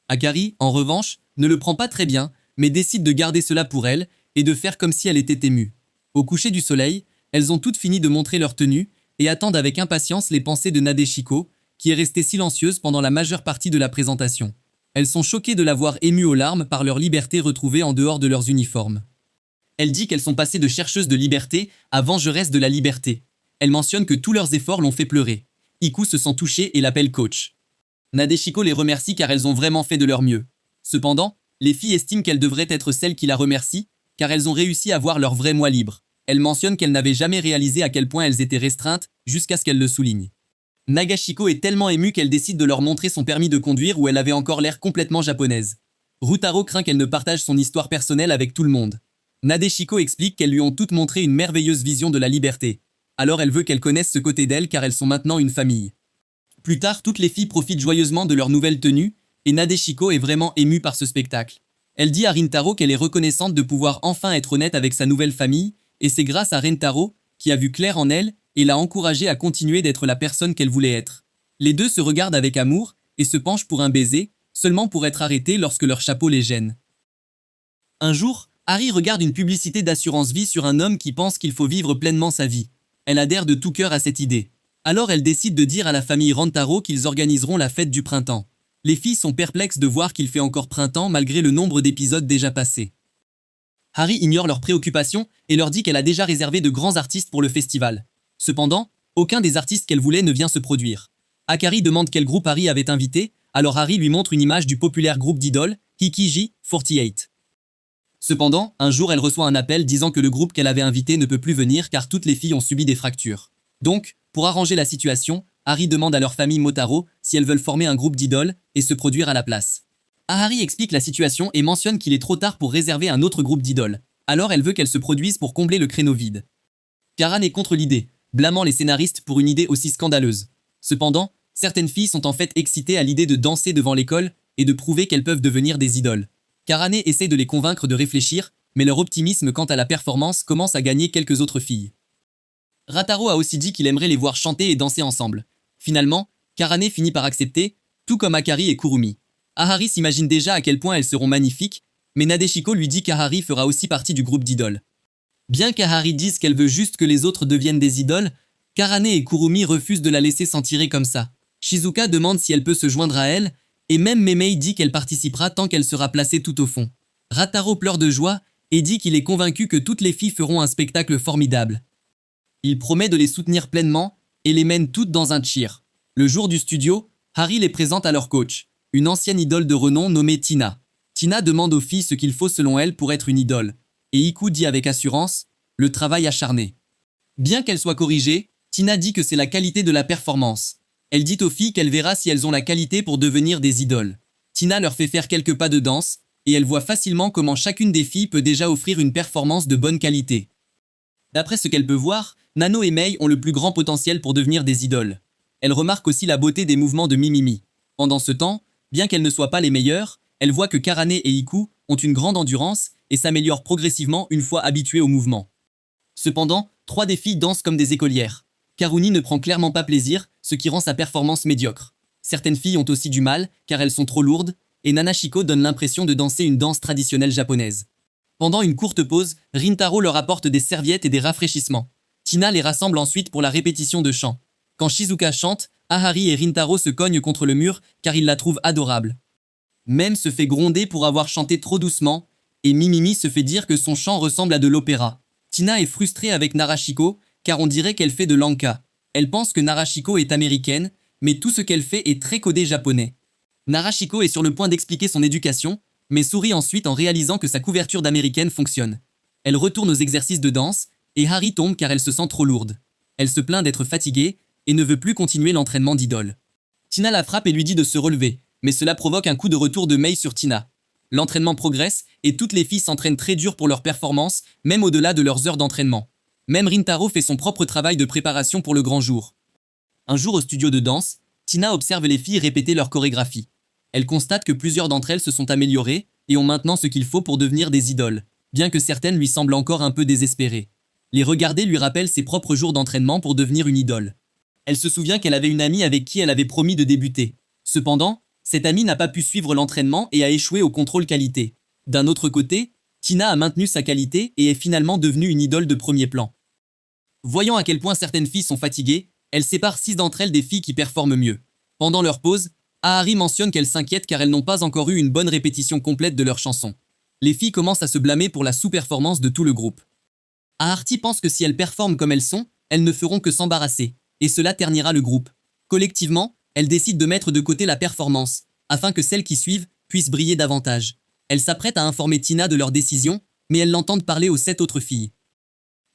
Akari, en revanche, ne le prend pas très bien, mais décide de garder cela pour elle et de faire comme si elle était émue. Au coucher du soleil, elles ont toutes fini de montrer leur tenue et attendent avec impatience les pensées de Nadeshiko, qui est restée silencieuse pendant la majeure partie de la présentation. Elles sont choquées de la voir émue aux larmes par leur liberté retrouvée en dehors de leurs uniformes. Elle dit qu'elles sont passées de chercheuses de liberté à vengeresses de la liberté. Elle mentionne que tous leurs efforts l'ont fait pleurer. Iku se sent touchée et l'appelle coach. Nadeshiko les remercie car elles ont vraiment fait de leur mieux. Cependant, les filles estiment qu'elles devraient être celles qui la remercient, car elles ont réussi à voir leur vrai moi libre. Elle mentionne qu'elles n'avaient jamais réalisé à quel point elles étaient restreintes, jusqu'à ce qu'elle le souligne. Nagashiko est tellement émue qu'elle décide de leur montrer son permis de conduire où elle avait encore l'air complètement japonaise. Rutaro craint qu'elle ne partage son histoire personnelle avec tout le monde. Nadeshiko explique qu'elles lui ont toutes montré une merveilleuse vision de la liberté. Alors elle veut qu'elles connaissent ce côté d'elle car elles sont maintenant une famille. Plus tard, toutes les filles profitent joyeusement de leur nouvelle tenue, et Nadeshiko est vraiment émue par ce spectacle. Elle dit à Rintaro qu'elle est reconnaissante de pouvoir enfin être honnête avec sa nouvelle famille, et c'est grâce à Rintaro, qui a vu clair en elle, et l'a encouragée à continuer d'être la personne qu'elle voulait être. Les deux se regardent avec amour, et se penchent pour un baiser, seulement pour être arrêtés lorsque leur chapeau les gêne. Un jour, Hari regarde une publicité d'assurance vie sur un homme qui pense qu'il faut vivre pleinement sa vie. Elle adhère de tout cœur à cette idée. Alors elle décide de dire à la famille Rantaro qu'ils organiseront la fête du printemps. Les filles sont perplexes de voir qu'il fait encore printemps malgré le nombre d'épisodes déjà passés. Hari ignore leurs préoccupations et leur dit qu'elle a déjà réservé de grands artistes pour le festival. Cependant, aucun des artistes qu'elle voulait ne vient se produire. Akari demande quel groupe Hari avait invité, alors Hari lui montre une image du populaire groupe d'idoles, Hikiji48. Cependant, un jour elle reçoit un appel disant que le groupe qu'elle avait invité ne peut plus venir car toutes les filles ont subi des fractures. Donc, pour arranger la situation, Harry demande à leur famille Motaro si elles veulent former un groupe d'idoles et se produire à la place. Ahari explique la situation et mentionne qu'il est trop tard pour réserver un autre groupe d'idoles. Alors elle veut qu'elles se produisent pour combler le créneau vide. Karan est contre l'idée, blâmant les scénaristes pour une idée aussi scandaleuse. Cependant, certaines filles sont en fait excitées à l'idée de danser devant l'école et de prouver qu'elles peuvent devenir des idoles. Karane essaie de les convaincre de réfléchir, mais leur optimisme quant à la performance commence à gagner quelques autres filles. Rataro a aussi dit qu'il aimerait les voir chanter et danser ensemble. Finalement, Karane finit par accepter, tout comme Akari et Kurumi. Ahari s'imagine déjà à quel point elles seront magnifiques, mais Nadeshiko lui dit qu'Ahari fera aussi partie du groupe d'idoles. Bien qu'Ahari dise qu'elle veut juste que les autres deviennent des idoles, Karane et Kurumi refusent de la laisser s'en tirer comme ça. Shizuka demande si elle peut se joindre à elle, et même Memei dit qu'elle participera tant qu'elle sera placée tout au fond. Rataro pleure de joie et dit qu'il est convaincu que toutes les filles feront un spectacle formidable. Il promet de les soutenir pleinement et les mène toutes dans un cheer. Le jour du studio, Harry les présente à leur coach, une ancienne idole de renom nommée Tina. Tina demande aux filles ce qu'il faut selon elle pour être une idole, et Iku dit avec assurance « le travail acharné ». Bien qu'elle soit corrigée, Tina dit que c'est la qualité de la performance. Elle dit aux filles qu'elle verra si elles ont la qualité pour devenir des idoles. Tina leur fait faire quelques pas de danse, et elle voit facilement comment chacune des filles peut déjà offrir une performance de bonne qualité. D'après ce qu'elle peut voir, Nano et Mei ont le plus grand potentiel pour devenir des idoles. Elle remarque aussi la beauté des mouvements de Mimimi. Pendant ce temps, bien qu'elles ne soient pas les meilleures, elle voit que Karane et Iku ont une grande endurance et s'améliorent progressivement une fois habituées au mouvement. Cependant, 3 des filles dansent comme des écolières. Karuni ne prend clairement pas plaisir, ce qui rend sa performance médiocre. Certaines filles ont aussi du mal, car elles sont trop lourdes, et Nanashiko donne l'impression de danser une danse traditionnelle japonaise. Pendant une courte pause, Rintaro leur apporte des serviettes et des rafraîchissements. Tina les rassemble ensuite pour la répétition de chants. Quand Shizuka chante, Ahari et Rintaro se cognent contre le mur car ils la trouvent adorable. Mem se fait gronder pour avoir chanté trop doucement, et Mimimi se fait dire que son chant ressemble à de l'opéra. Tina est frustrée avec Narashiko, car on dirait qu'elle fait de l'anka. Elle pense que Narashiko est américaine, mais tout ce qu'elle fait est très codé japonais. Narashiko est sur le point d'expliquer son éducation, mais sourit ensuite en réalisant que sa couverture d'américaine fonctionne. Elle retourne aux exercices de danse, et Harry tombe car elle se sent trop lourde. Elle se plaint d'être fatiguée, et ne veut plus continuer l'entraînement d'idole. Tina la frappe et lui dit de se relever, mais cela provoque un coup de retour de Mei sur Tina. L'entraînement progresse, et toutes les filles s'entraînent très dur pour leur performance, même au-delà de leurs heures d'entraînement. Même Rintaro fait son propre travail de préparation pour le grand jour. Un jour au studio de danse, Tina observe les filles répéter leur chorégraphie. Elle constate que plusieurs d'entre elles se sont améliorées et ont maintenant ce qu'il faut pour devenir des idoles, bien que certaines lui semblent encore un peu désespérées. Les regarder lui rappellent ses propres jours d'entraînement pour devenir une idole. Elle se souvient qu'elle avait une amie avec qui elle avait promis de débuter. Cependant, cette amie n'a pas pu suivre l'entraînement et a échoué au contrôle qualité. D'un autre côté, Tina a maintenu sa qualité et est finalement devenue une idole de premier plan. Voyant à quel point certaines filles sont fatiguées, elle sépare 6 d'entre elles des filles qui performent mieux. Pendant leur pause, Ahari mentionne qu'elles s'inquiètent car elles n'ont pas encore eu une bonne répétition complète de leur chanson. Les filles commencent à se blâmer pour la sous-performance de tout le groupe. Ahari pense que si elles performent comme elles sont, elles ne feront que s'embarrasser, et cela ternira le groupe. Collectivement, elles décident de mettre de côté la performance, afin que celles qui suivent puissent briller davantage. Elles s'apprêtent à informer Tina de leur décision, mais elles l'entendent parler aux 7 autres filles.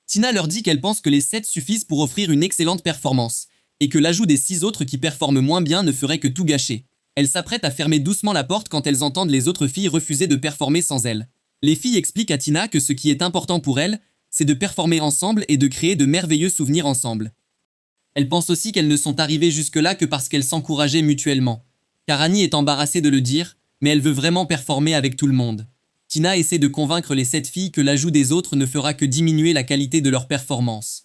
Tina leur dit qu'elle pense que les 7 suffisent pour offrir une excellente performance, et que l'ajout des 6 autres qui performent moins bien ne ferait que tout gâcher. Elles s'apprêtent à fermer doucement la porte quand elles entendent les autres filles refuser de performer sans elles. Les filles expliquent à Tina que ce qui est important pour elles, c'est de performer ensemble et de créer de merveilleux souvenirs ensemble. Elles pensent aussi qu'elles ne sont arrivées jusque-là que parce qu'elles s'encourageaient mutuellement. Karani est embarrassée de le dire, mais elle veut vraiment performer avec tout le monde. Tina essaie de convaincre les 7 filles que l'ajout des autres ne fera que diminuer la qualité de leur performance.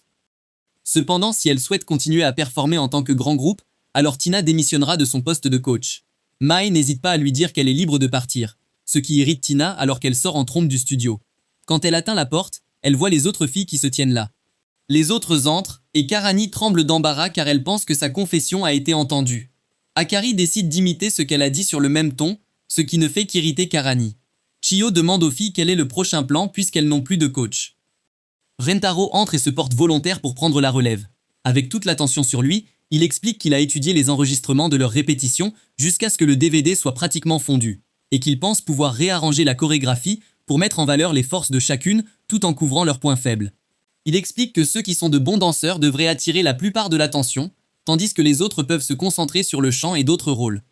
Cependant, si elle souhaite continuer à performer en tant que grand groupe, alors Tina démissionnera de son poste de coach. Mai n'hésite pas à lui dire qu'elle est libre de partir, ce qui irrite Tina alors qu'elle sort en trompe du studio. Quand elle atteint la porte, elle voit les autres filles qui se tiennent là. Les autres entrent, et Karani tremble d'embarras car elle pense que sa confession a été entendue. Akari décide d'imiter ce qu'elle a dit sur le même ton, ce qui ne fait qu'irriter Karani. Chiyo demande aux filles quel est le prochain plan puisqu'elles n'ont plus de coach. Rentaro entre et se porte volontaire pour prendre la relève. Avec toute l'attention sur lui, il explique qu'il a étudié les enregistrements de leurs répétitions jusqu'à ce que le DVD soit pratiquement fondu, et qu'il pense pouvoir réarranger la chorégraphie pour mettre en valeur les forces de chacune tout en couvrant leurs points faibles. Il explique que ceux qui sont de bons danseurs devraient attirer la plupart de l'attention, tandis que les autres peuvent se concentrer sur le chant et d'autres rôles.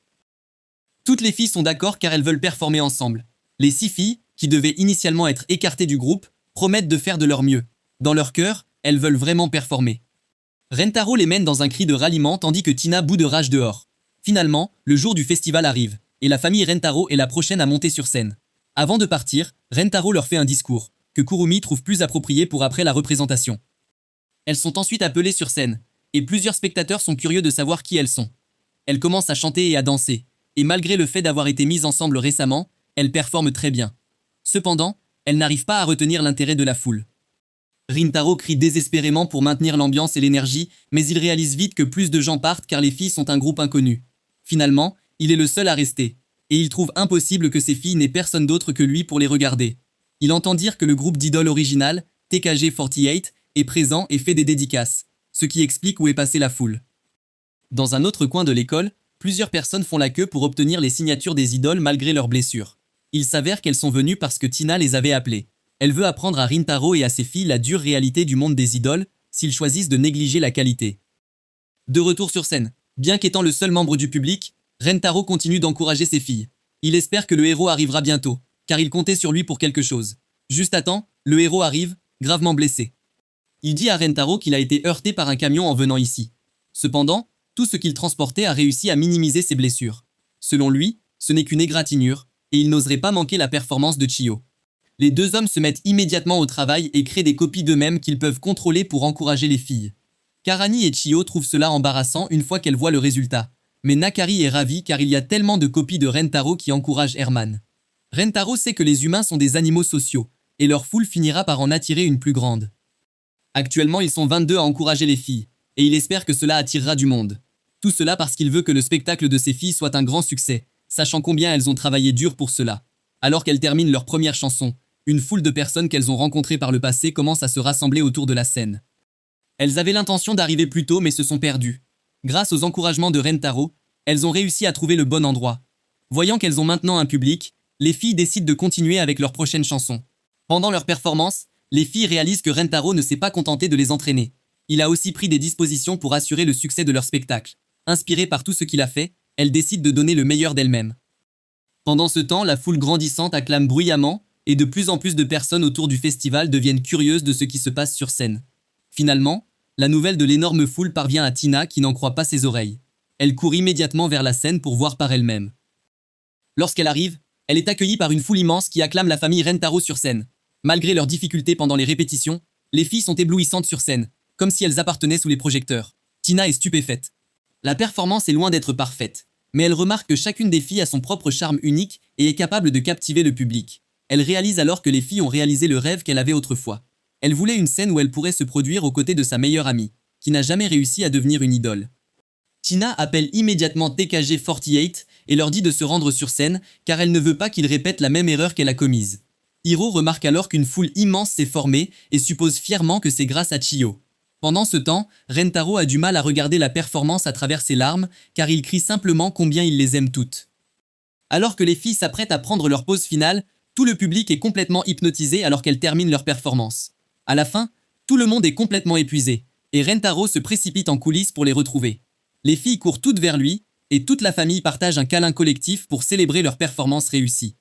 Toutes les filles sont d'accord car elles veulent performer ensemble. Les 6 filles, qui devaient initialement être écartées du groupe, promettent de faire de leur mieux. Dans leur cœur, elles veulent vraiment performer. Rentaro les mène dans un cri de ralliement tandis que Tina bout de rage dehors. Finalement, le jour du festival arrive, et la famille Rentaro est la prochaine à monter sur scène. Avant de partir, Rentaro leur fait un discours, que Kurumi trouve plus approprié pour après la représentation. Elles sont ensuite appelées sur scène, et plusieurs spectateurs sont curieux de savoir qui elles sont. Elles commencent à chanter et à danser, et malgré le fait d'avoir été mises ensemble récemment, elles performent très bien. Cependant, elles n'arrivent pas à retenir l'intérêt de la foule. Rintaro crie désespérément pour maintenir l'ambiance et l'énergie, mais il réalise vite que plus de gens partent car les filles sont un groupe inconnu. Finalement, il est le seul à rester, et il trouve impossible que ces filles n'aient personne d'autre que lui pour les regarder. Il entend dire que le groupe d'idoles original, TKG48, est présent et fait des dédicaces, ce qui explique où est passée la foule. Dans un autre coin de l'école, plusieurs personnes font la queue pour obtenir les signatures des idoles malgré leurs blessures. Il s'avère qu'elles sont venues parce que Tina les avait appelées. Elle veut apprendre à Rintaro et à ses filles la dure réalité du monde des idoles, s'ils choisissent de négliger la qualité. De retour sur scène, bien qu'étant le seul membre du public, Rentaro continue d'encourager ses filles. Il espère que le héros arrivera bientôt, car il comptait sur lui pour quelque chose. Juste à temps, le héros arrive, gravement blessé. Il dit à Rentaro qu'il a été heurté par un camion en venant ici. Cependant, tout ce qu'il transportait a réussi à minimiser ses blessures. Selon lui, ce n'est qu'une égratignure, et il n'oserait pas manquer la performance de Chiyo. Les deux hommes se mettent immédiatement au travail et créent des copies d'eux-mêmes qu'ils peuvent contrôler pour encourager les filles. Karani et Chiyo trouvent cela embarrassant une fois qu'elles voient le résultat. Mais Nakari est ravie car il y a tellement de copies de Rentaro qui encouragent Herman. Rentaro sait que les humains sont des animaux sociaux, et leur foule finira par en attirer une plus grande. Actuellement, ils sont 22 à encourager les filles, et il espère que cela attirera du monde. Tout cela parce qu'il veut que le spectacle de ses filles soit un grand succès, sachant combien elles ont travaillé dur pour cela. Alors qu'elles terminent leur première chanson, une foule de personnes qu'elles ont rencontrées par le passé commence à se rassembler autour de la scène. Elles avaient l'intention d'arriver plus tôt mais se sont perdues. Grâce aux encouragements de Rentaro, elles ont réussi à trouver le bon endroit. Voyant qu'elles ont maintenant un public, les filles décident de continuer avec leur prochaine chanson. Pendant leur performance, les filles réalisent que Rentaro ne s'est pas contenté de les entraîner. Il a aussi pris des dispositions pour assurer le succès de leur spectacle. Inspirées par tout ce qu'il a fait, elles décident de donner le meilleur d'elles-mêmes. Pendant ce temps, la foule grandissante acclame bruyamment, et de plus en plus de personnes autour du festival deviennent curieuses de ce qui se passe sur scène. Finalement, la nouvelle de l'énorme foule parvient à Tina qui n'en croit pas ses oreilles. Elle court immédiatement vers la scène pour voir par elle-même. Lorsqu'elle arrive, elle est accueillie par une foule immense qui acclame la famille Rentaro sur scène. Malgré leurs difficultés pendant les répétitions, les filles sont éblouissantes sur scène, comme si elles appartenaient sous les projecteurs. Tina est stupéfaite. La performance est loin d'être parfaite, mais elle remarque que chacune des filles a son propre charme unique et est capable de captiver le public. Elle réalise alors que les filles ont réalisé le rêve qu'elle avait autrefois. Elle voulait une scène où elle pourrait se produire aux côtés de sa meilleure amie, qui n'a jamais réussi à devenir une idole. Tina appelle immédiatement TKG48 et leur dit de se rendre sur scène car elle ne veut pas qu'ils répètent la même erreur qu'elle a commise. Hiro remarque alors qu'une foule immense s'est formée et suppose fièrement que c'est grâce à Chiyo. Pendant ce temps, Rentaro a du mal à regarder la performance à travers ses larmes car il crie simplement combien il les aime toutes. Alors que les filles s'apprêtent à prendre leur pause finale, tout le public est complètement hypnotisé alors qu'elles terminent leur performance. À la fin, tout le monde est complètement épuisé, et Rentaro se précipite en coulisses pour les retrouver. Les filles courent toutes vers lui, et toute la famille partage un câlin collectif pour célébrer leur performance réussie.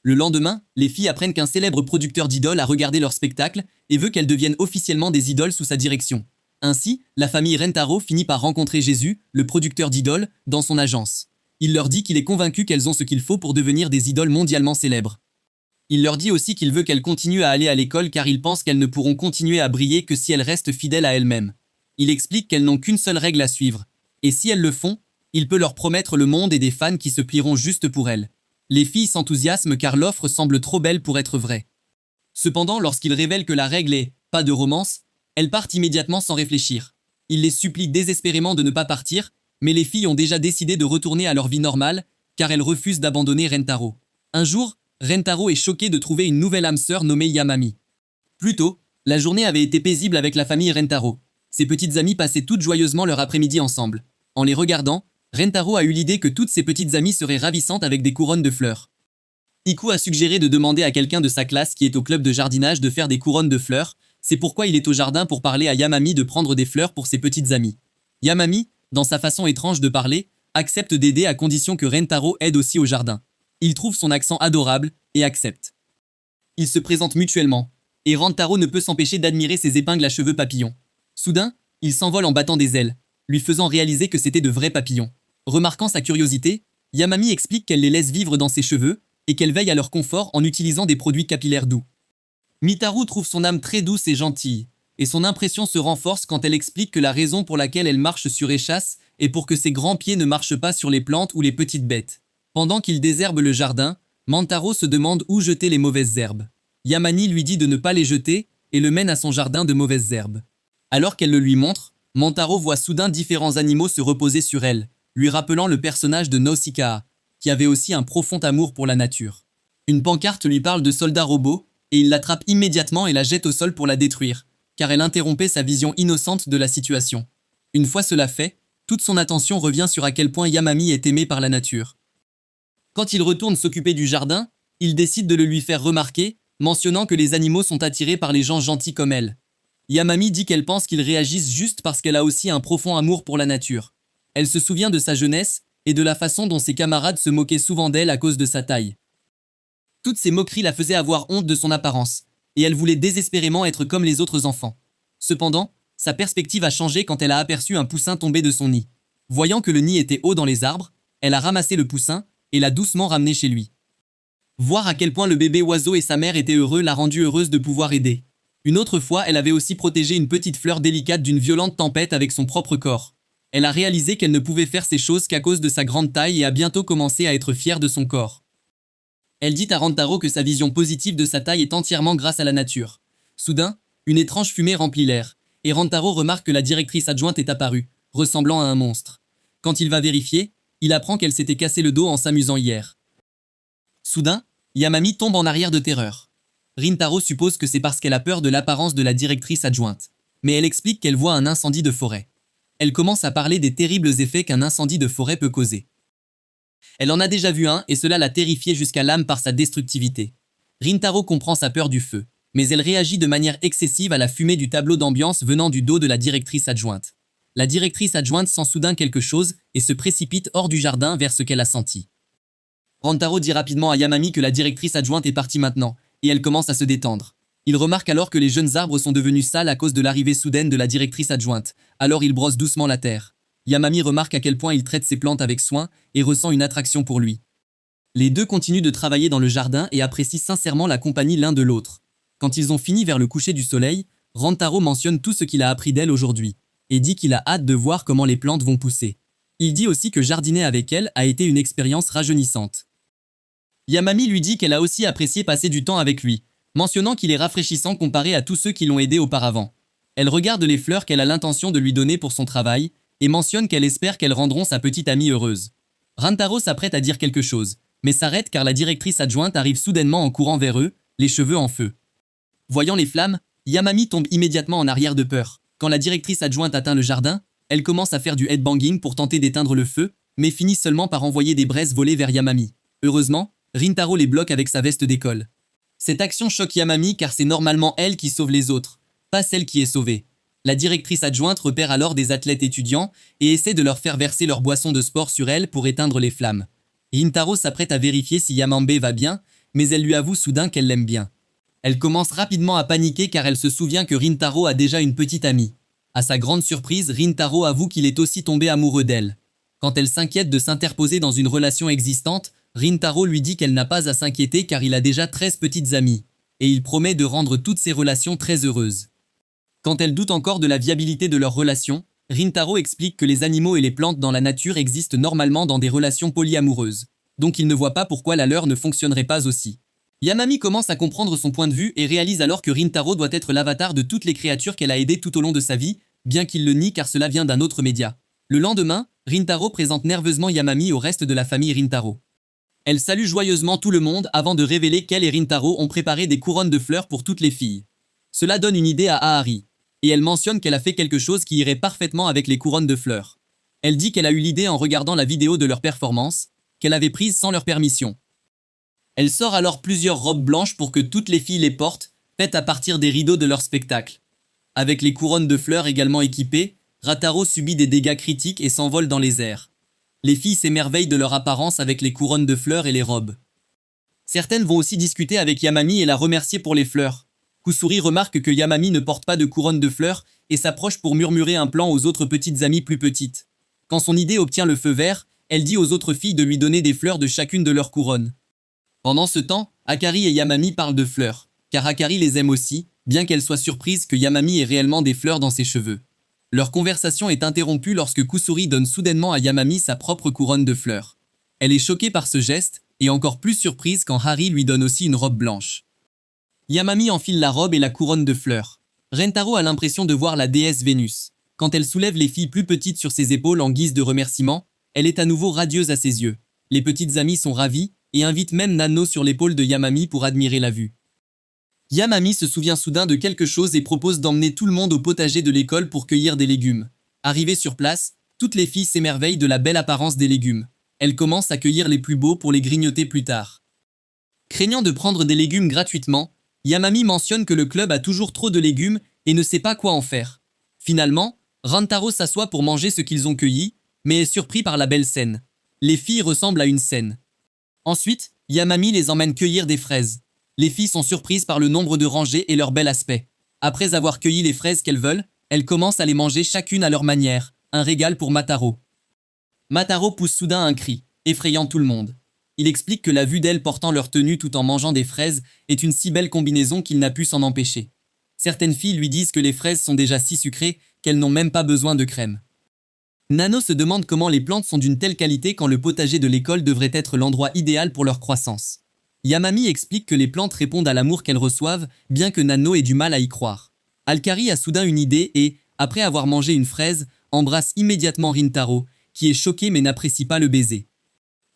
Le lendemain, les filles apprennent qu'un célèbre producteur d'idoles a regardé leur spectacle et veut qu'elles deviennent officiellement des idoles sous sa direction. Ainsi, la famille Rentaro finit par rencontrer Jésus, le producteur d'idoles, dans son agence. Il leur dit qu'il est convaincu qu'elles ont ce qu'il faut pour devenir des idoles mondialement célèbres. Il leur dit aussi qu'il veut qu'elles continuent à aller à l'école car il pense qu'elles ne pourront continuer à briller que si elles restent fidèles à elles-mêmes. Il explique qu'elles n'ont qu'une seule règle à suivre. Et si elles le font, il peut leur promettre le monde et des fans qui se plieront juste pour elles. Les filles s'enthousiasment car l'offre semble trop belle pour être vraie. Cependant, lorsqu'il révèle que la règle est « pas de romance », elles partent immédiatement sans réfléchir. Il les supplie désespérément de ne pas partir, mais les filles ont déjà décidé de retourner à leur vie normale car elles refusent d'abandonner Rentaro. Un jour, Rentaro est choqué de trouver une nouvelle âme sœur nommée Yamami. Plus tôt, la journée avait été paisible avec la famille Rentaro. Ses petites amies passaient toutes joyeusement leur après-midi ensemble. En les regardant, Rentaro a eu l'idée que toutes ses petites amies seraient ravissantes avec des couronnes de fleurs. Iku a suggéré de demander à quelqu'un de sa classe qui est au club de jardinage de faire des couronnes de fleurs, c'est pourquoi il est au jardin pour parler à Yamami de prendre des fleurs pour ses petites amies. Yamami, dans sa façon étrange de parler, accepte d'aider à condition que Rentaro aide aussi au jardin. Il trouve son accent adorable et accepte. Ils se présentent mutuellement, et Rentaro ne peut s'empêcher d'admirer ses épingles à cheveux papillons. Soudain, il s'envole en battant des ailes, lui faisant réaliser que c'était de vrais papillons. Remarquant sa curiosité, Yamami explique qu'elle les laisse vivre dans ses cheveux et qu'elle veille à leur confort en utilisant des produits capillaires doux. Mitaru trouve son âme très douce et gentille, et son impression se renforce quand elle explique que la raison pour laquelle elle marche sur échasse est pour que ses grands pieds ne marchent pas sur les plantes ou les petites bêtes. Pendant qu'il désherbe le jardin, Mantaro se demande où jeter les mauvaises herbes. Yamani lui dit de ne pas les jeter et le mène à son jardin de mauvaises herbes. Alors qu'elle le lui montre, Mantaro voit soudain différents animaux se reposer sur elle, lui rappelant le personnage de Nausicaa, qui avait aussi un profond amour pour la nature. Une pancarte lui parle de soldats robots, et il l'attrape immédiatement et la jette au sol pour la détruire, car elle interrompait sa vision innocente de la situation. Une fois cela fait, toute son attention revient sur à quel point Yamami est aimé par la nature. Quand il retourne s'occuper du jardin, il décide de le lui faire remarquer, mentionnant que les animaux sont attirés par les gens gentils comme elle. Yamami dit qu'elle pense qu'ils réagissent juste parce qu'elle a aussi un profond amour pour la nature. Elle se souvient de sa jeunesse et de la façon dont ses camarades se moquaient souvent d'elle à cause de sa taille. Toutes ces moqueries la faisaient avoir honte de son apparence, et elle voulait désespérément être comme les autres enfants. Cependant, sa perspective a changé quand elle a aperçu un poussin tomber de son nid. Voyant que le nid était haut dans les arbres, elle a ramassé le poussin et l'a doucement ramené chez lui. Voir à quel point le bébé oiseau et sa mère étaient heureux l'a rendue heureuse de pouvoir aider. Une autre fois, elle avait aussi protégé une petite fleur délicate d'une violente tempête avec son propre corps. Elle a réalisé qu'elle ne pouvait faire ces choses qu'à cause de sa grande taille et a bientôt commencé à être fière de son corps. Elle dit à Rentaro que sa vision positive de sa taille est entièrement grâce à la nature. Soudain, une étrange fumée remplit l'air, et Rentaro remarque que la directrice adjointe est apparue, ressemblant à un monstre. Quand il va vérifier, il apprend qu'elle s'était cassé le dos en s'amusant hier. Soudain, Yamami tombe en arrière de terreur. Rintaro suppose que c'est parce qu'elle a peur de l'apparence de la directrice adjointe, mais elle explique qu'elle voit un incendie de forêt. Elle commence à parler des terribles effets qu'un incendie de forêt peut causer. Elle en a déjà vu un et cela l'a terrifiée jusqu'à l'âme par sa destructivité. Rintaro comprend sa peur du feu, mais elle réagit de manière excessive à la fumée du tableau d'ambiance venant du dos de la directrice adjointe. La directrice adjointe sent soudain quelque chose et se précipite hors du jardin vers ce qu'elle a senti. Rantaro dit rapidement à Yamami que la directrice adjointe est partie maintenant, et elle commence à se détendre. Il remarque alors que les jeunes arbres sont devenus sales à cause de l'arrivée soudaine de la directrice adjointe, alors il brosse doucement la terre. Yamami remarque à quel point il traite ses plantes avec soin et ressent une attraction pour lui. Les deux continuent de travailler dans le jardin et apprécient sincèrement la compagnie l'un de l'autre. Quand ils ont fini vers le coucher du soleil, Rantaro mentionne tout ce qu'il a appris d'elle aujourd'hui, et dit qu'il a hâte de voir comment les plantes vont pousser. Il dit aussi que jardiner avec elle a été une expérience rajeunissante. Yamami lui dit qu'elle a aussi apprécié passer du temps avec lui, mentionnant qu'il est rafraîchissant comparé à tous ceux qui l'ont aidé auparavant. Elle regarde les fleurs qu'elle a l'intention de lui donner pour son travail, et mentionne qu'elle espère qu'elles rendront sa petite amie heureuse. Rantaro s'apprête à dire quelque chose, mais s'arrête car la directrice adjointe arrive soudainement en courant vers eux, les cheveux en feu. Voyant les flammes, Yamami tombe immédiatement en arrière de peur. Quand la directrice adjointe atteint le jardin, elle commence à faire du headbanging pour tenter d'éteindre le feu, mais finit seulement par envoyer des braises volées vers Yamami. Heureusement, Rintaro les bloque avec sa veste d'école. Cette action choque Yamami car c'est normalement elle qui sauve les autres, pas celle qui est sauvée. La directrice adjointe repère alors des athlètes étudiants et essaie de leur faire verser leur boisson de sport sur elle pour éteindre les flammes. Rintaro s'apprête à vérifier si Yamambe va bien, mais elle lui avoue soudain qu'elle l'aime bien. Elle commence rapidement à paniquer car elle se souvient que Rintaro a déjà une petite amie. À sa grande surprise, Rintaro avoue qu'il est aussi tombé amoureux d'elle. Quand elle s'inquiète de s'interposer dans une relation existante, Rintaro lui dit qu'elle n'a pas à s'inquiéter car il a déjà 13 petites amies, et il promet de rendre toutes ces relations très heureuses. Quand elle doute encore de la viabilité de leur relation, Rintaro explique que les animaux et les plantes dans la nature existent normalement dans des relations polyamoureuses, donc il ne voit pas pourquoi la leur ne fonctionnerait pas aussi. Yamami commence à comprendre son point de vue et réalise alors que Rintaro doit être l'avatar de toutes les créatures qu'elle a aidées tout au long de sa vie, bien qu'il le nie car cela vient d'un autre média. Le lendemain, Rintaro présente nerveusement Yamami au reste de la famille Rintaro. Elle salue joyeusement tout le monde avant de révéler qu'elle et Rintaro ont préparé des couronnes de fleurs pour toutes les filles. Cela donne une idée à Ahari, et elle mentionne qu'elle a fait quelque chose qui irait parfaitement avec les couronnes de fleurs. Elle dit qu'elle a eu l'idée en regardant la vidéo de leur performance, qu'elle avait prise sans leur permission. Elle sort alors plusieurs robes blanches pour que toutes les filles les portent, faites à partir des rideaux de leur spectacle. Avec les couronnes de fleurs également équipées, Rintaro subit des dégâts critiques et s'envole dans les airs. Les filles s'émerveillent de leur apparence avec les couronnes de fleurs et les robes. Certaines vont aussi discuter avec Yamami et la remercier pour les fleurs. Kusuri remarque que Yamami ne porte pas de couronne de fleurs et s'approche pour murmurer un plan aux autres petites amies plus petites. Quand son idée obtient le feu vert, elle dit aux autres filles de lui donner des fleurs de chacune de leurs couronnes. Pendant ce temps, Akari et Yamami parlent de fleurs, car Akari les aime aussi, bien qu'elle soit surprise que Yamami ait réellement des fleurs dans ses cheveux. Leur conversation est interrompue lorsque Kusuri donne soudainement à Yamami sa propre couronne de fleurs. Elle est choquée par ce geste, et encore plus surprise quand Hari lui donne aussi une robe blanche. Yamami enfile la robe et la couronne de fleurs. Rentaro a l'impression de voir la déesse Vénus. Quand elle soulève les filles plus petites sur ses épaules en guise de remerciement, elle est à nouveau radieuse à ses yeux. Les petites amies sont ravies et invitent même Nano sur l'épaule de Yamami pour admirer la vue. Yamami se souvient soudain de quelque chose et propose d'emmener tout le monde au potager de l'école pour cueillir des légumes. Arrivées sur place, toutes les filles s'émerveillent de la belle apparence des légumes. Elles commencent à cueillir les plus beaux pour les grignoter plus tard. Craignant de prendre des légumes gratuitement, Yamami mentionne que le club a toujours trop de légumes et ne sait pas quoi en faire. Finalement, Rantaro s'assoit pour manger ce qu'ils ont cueilli, mais est surpris par la belle scène. Les filles ressemblent à une scène. Ensuite, Yamami les emmène cueillir des fraises. Les filles sont surprises par le nombre de rangées et leur bel aspect. Après avoir cueilli les fraises qu'elles veulent, elles commencent à les manger chacune à leur manière, un régal pour Mataro. Mataro pousse soudain un cri, effrayant tout le monde. Il explique que la vue d'elles portant leur tenue tout en mangeant des fraises est une si belle combinaison qu'il n'a pu s'en empêcher. Certaines filles lui disent que les fraises sont déjà si sucrées qu'elles n'ont même pas besoin de crème. Nano se demande comment les plantes sont d'une telle qualité quand le potager de l'école devrait être l'endroit idéal pour leur croissance. Yamami explique que les plantes répondent à l'amour qu'elles reçoivent, bien que Nano ait du mal à y croire. Alkari a soudain une idée et, après avoir mangé une fraise, embrasse immédiatement Rintaro, qui est choquée mais n'apprécie pas le baiser.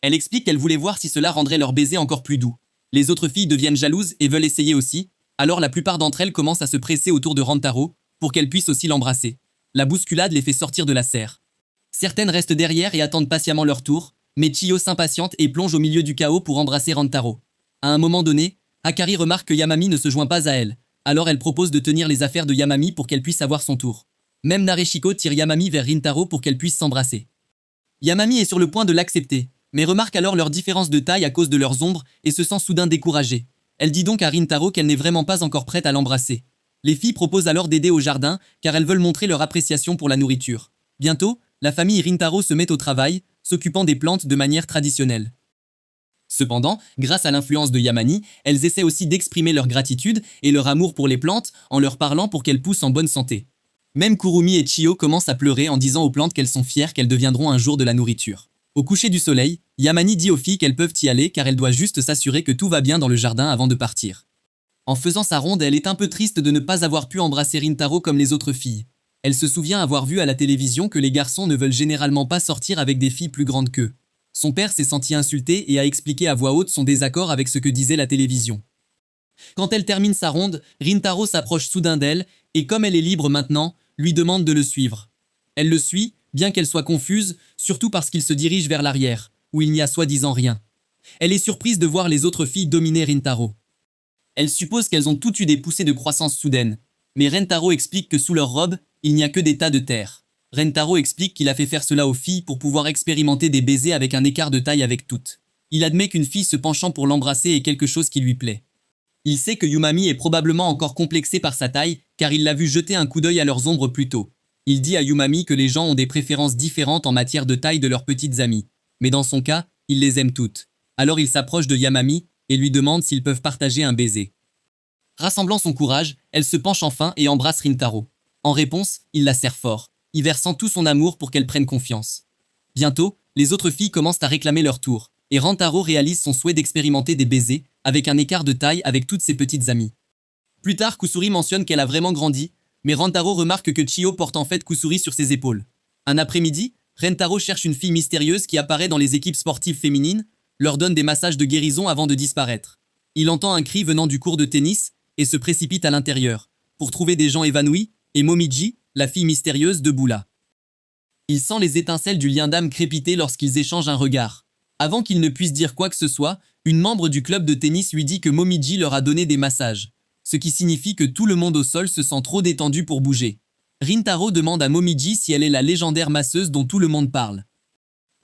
Elle explique qu'elle voulait voir si cela rendrait leur baiser encore plus doux. Les autres filles deviennent jalouses et veulent essayer aussi, alors la plupart d'entre elles commencent à se presser autour de Rantaro, pour qu'elle puisse aussi l'embrasser. La bousculade les fait sortir de la serre. Certaines restent derrière et attendent patiemment leur tour, mais Chiyo s'impatiente et plonge au milieu du chaos pour embrasser Rantaro. À un moment donné, Akari remarque que Yamami ne se joint pas à elle, alors elle propose de tenir les affaires de Yamami pour qu'elle puisse avoir son tour. Même Nareshiko tire Yamami vers Rintaro pour qu'elle puisse s'embrasser. Yamami est sur le point de l'accepter, mais remarque alors leur différence de taille à cause de leurs ombres et se sent soudain découragée. Elle dit donc à Rintaro qu'elle n'est vraiment pas encore prête à l'embrasser. Les filles proposent alors d'aider au jardin, car elles veulent montrer leur appréciation pour la nourriture. Bientôt, la famille Rintaro se met au travail, s'occupant des plantes de manière traditionnelle. Cependant, grâce à l'influence de Yamami, elles essaient aussi d'exprimer leur gratitude et leur amour pour les plantes en leur parlant pour qu'elles poussent en bonne santé. Même Kurumi et Chiyo commencent à pleurer en disant aux plantes qu'elles sont fières qu'elles deviendront un jour de la nourriture. Au coucher du soleil, Yamami dit aux filles qu'elles peuvent y aller car elle doit juste s'assurer que tout va bien dans le jardin avant de partir. En faisant sa ronde, elle est un peu triste de ne pas avoir pu embrasser Rintaro comme les autres filles. Elle se souvient avoir vu à la télévision que les garçons ne veulent généralement pas sortir avec des filles plus grandes qu'eux. Son père s'est senti insulté et a expliqué à voix haute son désaccord avec ce que disait la télévision. Quand elle termine sa ronde, Rintaro s'approche soudain d'elle et comme elle est libre maintenant, lui demande de le suivre. Elle le suit, bien qu'elle soit confuse, surtout parce qu'il se dirige vers l'arrière, où il n'y a soi-disant rien. Elle est surprise de voir les autres filles dominer Rintaro. Elle suppose qu'elles ont toutes eu des poussées de croissance soudaines, mais Rintaro explique que sous leur robe, il n'y a que des tas de terre. Rentaro explique qu'il a fait faire cela aux filles pour pouvoir expérimenter des baisers avec un écart de taille avec toutes. Il admet qu'une fille se penchant pour l'embrasser est quelque chose qui lui plaît. Il sait que Yumami est probablement encore complexée par sa taille, car il l'a vu jeter un coup d'œil à leurs ombres plus tôt. Il dit à Yumami que les gens ont des préférences différentes en matière de taille de leurs petites amies. Mais dans son cas, il les aime toutes. Alors il s'approche de Yamami et lui demande s'ils peuvent partager un baiser. Rassemblant son courage, elle se penche enfin et embrasse Rintaro. En réponse, il la serre fort, y versant tout son amour pour qu'elle prenne confiance. Bientôt, les autres filles commencent à réclamer leur tour, et Rantaro réalise son souhait d'expérimenter des baisers, avec un écart de taille avec toutes ses petites amies. Plus tard, Kusuri mentionne qu'elle a vraiment grandi, mais Rantaro remarque que Chiyo porte en fait Kusuri sur ses épaules. Un après-midi, Rentaro cherche une fille mystérieuse qui apparaît dans les équipes sportives féminines, leur donne des massages de guérison avant de disparaître. Il entend un cri venant du court de tennis, et se précipite à l'intérieur, pour trouver des gens évanouis, et Momiji, la fille mystérieuse, debout là. Il sent les étincelles du lien d'âme crépiter lorsqu'ils échangent un regard. Avant qu'il ne puisse dire quoi que ce soit, une membre du club de tennis lui dit que Momiji leur a donné des massages, ce qui signifie que tout le monde au sol se sent trop détendu pour bouger. Rintaro demande à Momiji si elle est la légendaire masseuse dont tout le monde parle.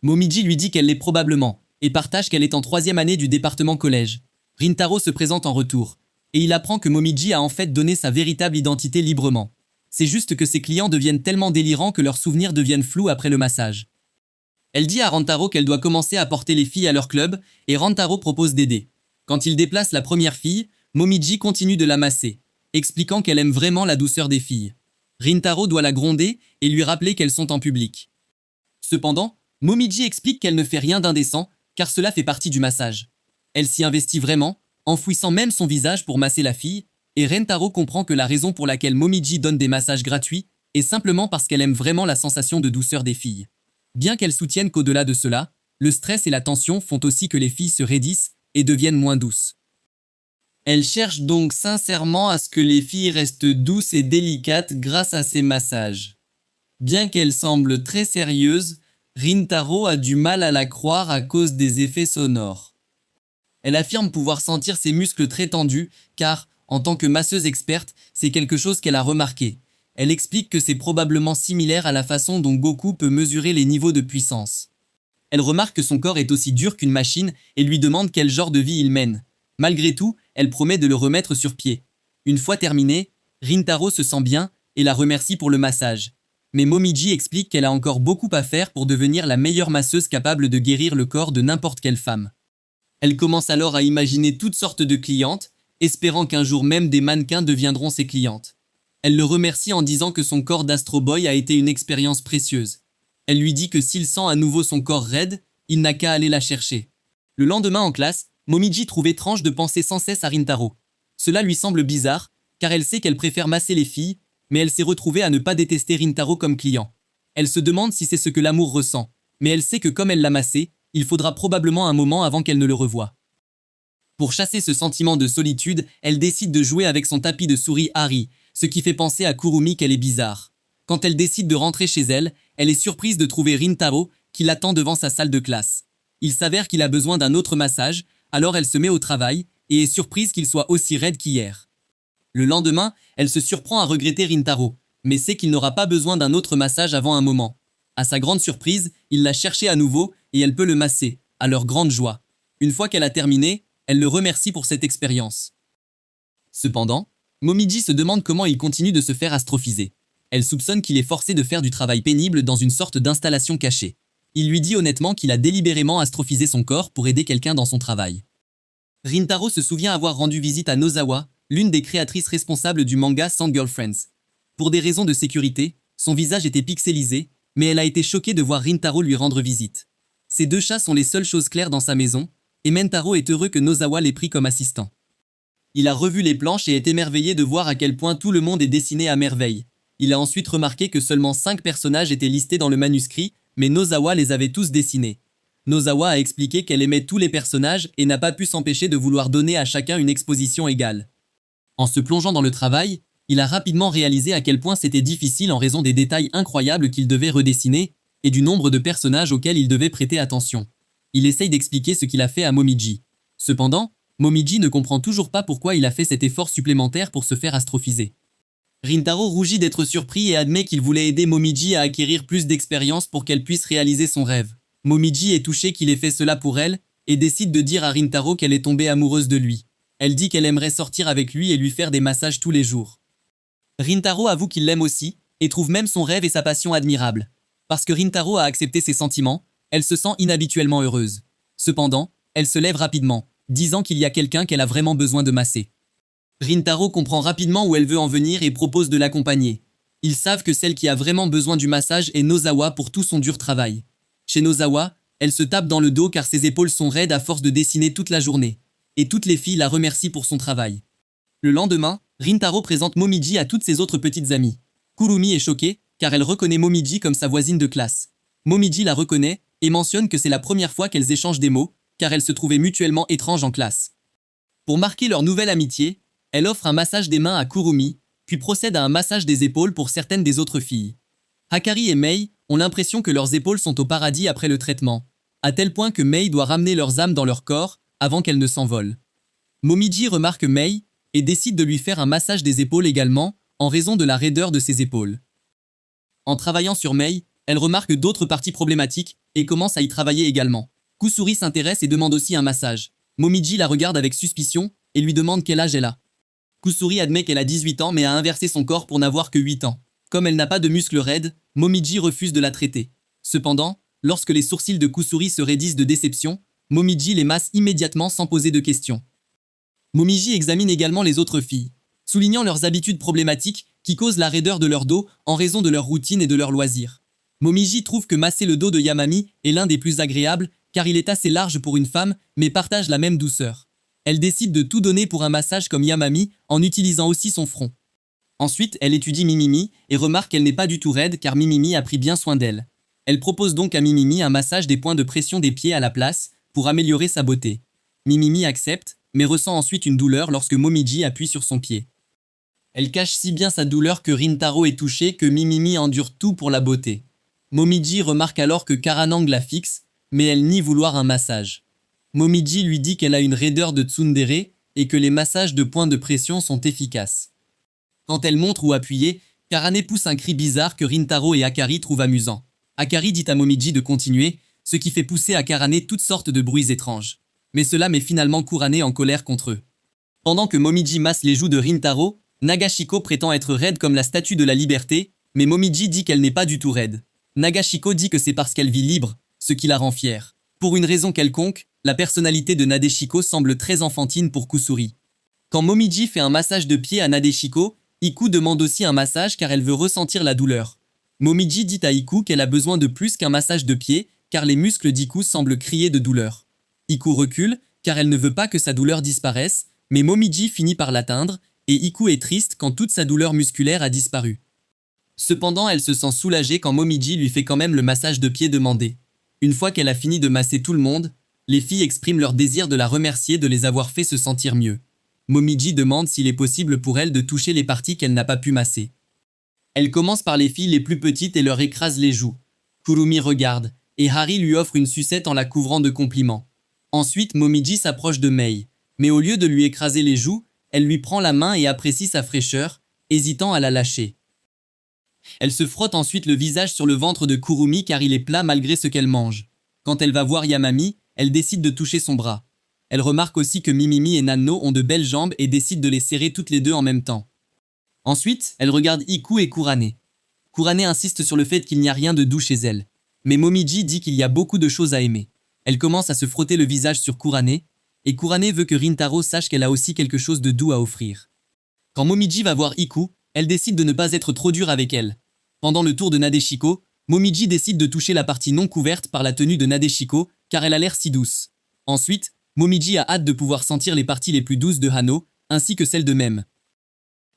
Momiji lui dit qu'elle l'est probablement, et partage qu'elle est en 3e année du département collège. Rintaro se présente en retour, et il apprend que Momiji a en fait donné sa véritable identité librement. C'est juste que ses clients deviennent tellement délirants que leurs souvenirs deviennent flous après le massage. Elle dit à Rantaro qu'elle doit commencer à porter les filles à leur club, et Rantaro propose d'aider. Quand il déplace la première fille, Momiji continue de la masser, expliquant qu'elle aime vraiment la douceur des filles. Rintaro doit la gronder et lui rappeler qu'elles sont en public. Cependant, Momiji explique qu'elle ne fait rien d'indécent, car cela fait partie du massage. Elle s'y investit vraiment, enfouissant même son visage pour masser la fille, et Rentaro comprend que la raison pour laquelle Momiji donne des massages gratuits est simplement parce qu'elle aime vraiment la sensation de douceur des filles. Bien qu'elle soutienne qu'au-delà de cela, le stress et la tension font aussi que les filles se raidissent et deviennent moins douces. Elle cherche donc sincèrement à ce que les filles restent douces et délicates grâce à ces massages. Bien qu'elle semble très sérieuse, Rintaro a du mal à la croire à cause des effets sonores. Elle affirme pouvoir sentir ses muscles très tendus, car, en tant que masseuse experte, c'est quelque chose qu'elle a remarqué. Elle explique que c'est probablement similaire à la façon dont Goku peut mesurer les niveaux de puissance. Elle remarque que son corps est aussi dur qu'une machine et lui demande quel genre de vie il mène. Malgré tout, elle promet de le remettre sur pied. Une fois terminé, Rintaro se sent bien et la remercie pour le massage. Mais Momiji explique qu'elle a encore beaucoup à faire pour devenir la meilleure masseuse capable de guérir le corps de n'importe quelle femme. Elle commence alors à imaginer toutes sortes de clientes, espérant qu'un jour même des mannequins deviendront ses clientes. Elle le remercie en disant que son corps d'Astro Boy a été une expérience précieuse. Elle lui dit que s'il sent à nouveau son corps raide, il n'a qu'à aller la chercher. Le lendemain en classe, Momiji trouve étrange de penser sans cesse à Rintaro. Cela lui semble bizarre, car elle sait qu'elle préfère masser les filles, mais elle s'est retrouvée à ne pas détester Rintaro comme client. Elle se demande si c'est ce que l'amour ressent, mais elle sait que comme elle l'a massé, il faudra probablement un moment avant qu'elle ne le revoie. Pour chasser ce sentiment de solitude, elle décide de jouer avec son tapis de souris Harry, ce qui fait penser à Kurumi qu'elle est bizarre. Quand elle décide de rentrer chez elle, elle est surprise de trouver Rintaro qui l'attend devant sa salle de classe. Il s'avère qu'il a besoin d'un autre massage, alors elle se met au travail et est surprise qu'il soit aussi raide qu'hier. Le lendemain, elle se surprend à regretter Rintaro, mais sait qu'il n'aura pas besoin d'un autre massage avant un moment. À sa grande surprise, il l'a cherché à nouveau et elle peut le masser, à leur grande joie. Une fois qu'elle a terminé, elle le remercie pour cette expérience. Cependant, Momiji se demande comment il continue de se faire astrophiser. Elle soupçonne qu'il est forcé de faire du travail pénible dans une sorte d'installation cachée. Il lui dit honnêtement qu'il a délibérément astrophisé son corps pour aider quelqu'un dans son travail. Rintaro se souvient avoir rendu visite à Nozawa, l'une des créatrices responsables du manga Sandgirlfriends. Pour des raisons de sécurité, son visage était pixelisé, mais elle a été choquée de voir Rintaro lui rendre visite. Ces deux chats sont les seules choses claires dans sa maison, et Mentaro est heureux que Nozawa l'ait pris comme assistant. Il a revu les planches et est émerveillé de voir à quel point tout le monde est dessiné à merveille. Il a ensuite remarqué que seulement 5 personnages étaient listés dans le manuscrit, mais Nozawa les avait tous dessinés. Nozawa a expliqué qu'elle aimait tous les personnages et n'a pas pu s'empêcher de vouloir donner à chacun une exposition égale. En se plongeant dans le travail, il a rapidement réalisé à quel point c'était difficile en raison des détails incroyables qu'il devait redessiner et du nombre de personnages auxquels il devait prêter attention. Il essaye d'expliquer ce qu'il a fait à Momiji. Cependant, Momiji ne comprend toujours pas pourquoi il a fait cet effort supplémentaire pour se faire astrophiser. Rintaro rougit d'être surpris et admet qu'il voulait aider Momiji à acquérir plus d'expérience pour qu'elle puisse réaliser son rêve. Momiji est touchée qu'il ait fait cela pour elle et décide de dire à Rintaro qu'elle est tombée amoureuse de lui. Elle dit qu'elle aimerait sortir avec lui et lui faire des massages tous les jours. Rintaro avoue qu'il l'aime aussi et trouve même son rêve et sa passion admirables. Parce que Rintaro a accepté ses sentiments, elle se sent inhabituellement heureuse. Cependant, elle se lève rapidement, disant qu'il y a quelqu'un qu'elle a vraiment besoin de masser. Rintaro comprend rapidement où elle veut en venir et propose de l'accompagner. Ils savent que celle qui a vraiment besoin du massage est Nozawa pour tout son dur travail. Chez Nozawa, elle se tape dans le dos car ses épaules sont raides à force de dessiner toute la journée. Et toutes les filles la remercient pour son travail. Le lendemain, Rintaro présente Momiji à toutes ses autres petites amies. Kurumi est choquée, car elle reconnaît Momiji comme sa voisine de classe. Momiji la reconnaît et mentionne que c'est la première fois qu'elles échangent des mots, car elles se trouvaient mutuellement étranges en classe. Pour marquer leur nouvelle amitié, elle offre un massage des mains à Kurumi, puis procède à un massage des épaules pour certaines des autres filles. Hakari et Mei ont l'impression que leurs épaules sont au paradis après le traitement, à tel point que Mei doit ramener leurs âmes dans leur corps avant qu'elles ne s'envolent. Momiji remarque Mei et décide de lui faire un massage des épaules également, en raison de la raideur de ses épaules. En travaillant sur Mei, elle remarque d'autres parties problématiques et commence à y travailler également. Kusuri s'intéresse et demande aussi un massage. Momiji la regarde avec suspicion et lui demande quel âge elle a. Kusuri admet qu'elle a 18 ans mais a inversé son corps pour n'avoir que 8 ans. Comme elle n'a pas de muscles raides, Momiji refuse de la traiter. Cependant, lorsque les sourcils de Kusuri se raidissent de déception, Momiji les masse immédiatement sans poser de questions. Momiji examine également les autres filles, soulignant leurs habitudes problématiques qui causent la raideur de leur dos en raison de leur routine et de leurs loisirs. Momiji trouve que masser le dos de Yamami est l'un des plus agréables car il est assez large pour une femme mais partage la même douceur. Elle décide de tout donner pour un massage comme Yamami en utilisant aussi son front. Ensuite, elle étudie Mimimi et remarque qu'elle n'est pas du tout raide car Mimimi a pris bien soin d'elle. Elle propose donc à Mimimi un massage des points de pression des pieds à la place pour améliorer sa beauté. Mimimi accepte, mais ressent ensuite une douleur lorsque Momiji appuie sur son pied. Elle cache si bien sa douleur que Rintaro est touché que Mimimi endure tout pour la beauté. Momiji remarque alors que Karanang la fixe, mais elle nie vouloir un massage. Momiji lui dit qu'elle a une raideur de tsundere et que les massages de points de pression sont efficaces. Quand elle montre où appuyer, Karane pousse un cri bizarre que Rintaro et Akari trouvent amusant. Akari dit à Momiji de continuer, ce qui fait pousser à Karane toutes sortes de bruits étranges. Mais cela met finalement Kurane en colère contre eux. Pendant que Momiji masse les joues de Rintaro, Nagashiko prétend être raide comme la statue de la liberté, mais Momiji dit qu'elle n'est pas du tout raide. Nagashiko dit que c'est parce qu'elle vit libre, ce qui la rend fière. Pour une raison quelconque, la personnalité de Nadeshiko semble très enfantine pour Kusuri. Quand Momiji fait un massage de pied à Nadeshiko, Iku demande aussi un massage car elle veut ressentir la douleur. Momiji dit à Iku qu'elle a besoin de plus qu'un massage de pied car les muscles d'Iku semblent crier de douleur. Iku recule car elle ne veut pas que sa douleur disparaisse, mais Momiji finit par l'atteindre et Iku est triste quand toute sa douleur musculaire a disparu. Cependant, elle se sent soulagée quand Momiji lui fait quand même le massage de pied demandé. Une fois qu'elle a fini de masser tout le monde, les filles expriment leur désir de la remercier de les avoir fait se sentir mieux. Momiji demande s'il est possible pour elle de toucher les parties qu'elle n'a pas pu masser. Elle commence par les filles les plus petites et leur écrase les joues. Kurumi regarde, et Hari lui offre une sucette en la couvrant de compliments. Ensuite, Momiji s'approche de Mei, mais au lieu de lui écraser les joues, elle lui prend la main et apprécie sa fraîcheur, hésitant à la lâcher. Elle se frotte ensuite le visage sur le ventre de Kurumi car il est plat malgré ce qu'elle mange. Quand elle va voir Yamami, elle décide de toucher son bras. Elle remarque aussi que Mimimi et Nanno ont de belles jambes et décide de les serrer toutes les deux en même temps. Ensuite, elle regarde Iku et Kurane. Kurane insiste sur le fait qu'il n'y a rien de doux chez elle. Mais Momiji dit qu'il y a beaucoup de choses à aimer. Elle commence à se frotter le visage sur Kurane, et Kurane veut que Rintaro sache qu'elle a aussi quelque chose de doux à offrir. Quand Momiji va voir Iku, elle décide de ne pas être trop dure avec elle. Pendant le tour de Nadeshiko, Momiji décide de toucher la partie non couverte par la tenue de Nadeshiko, car elle a l'air si douce. Ensuite, Momiji a hâte de pouvoir sentir les parties les plus douces de Hano, ainsi que celles de Mem.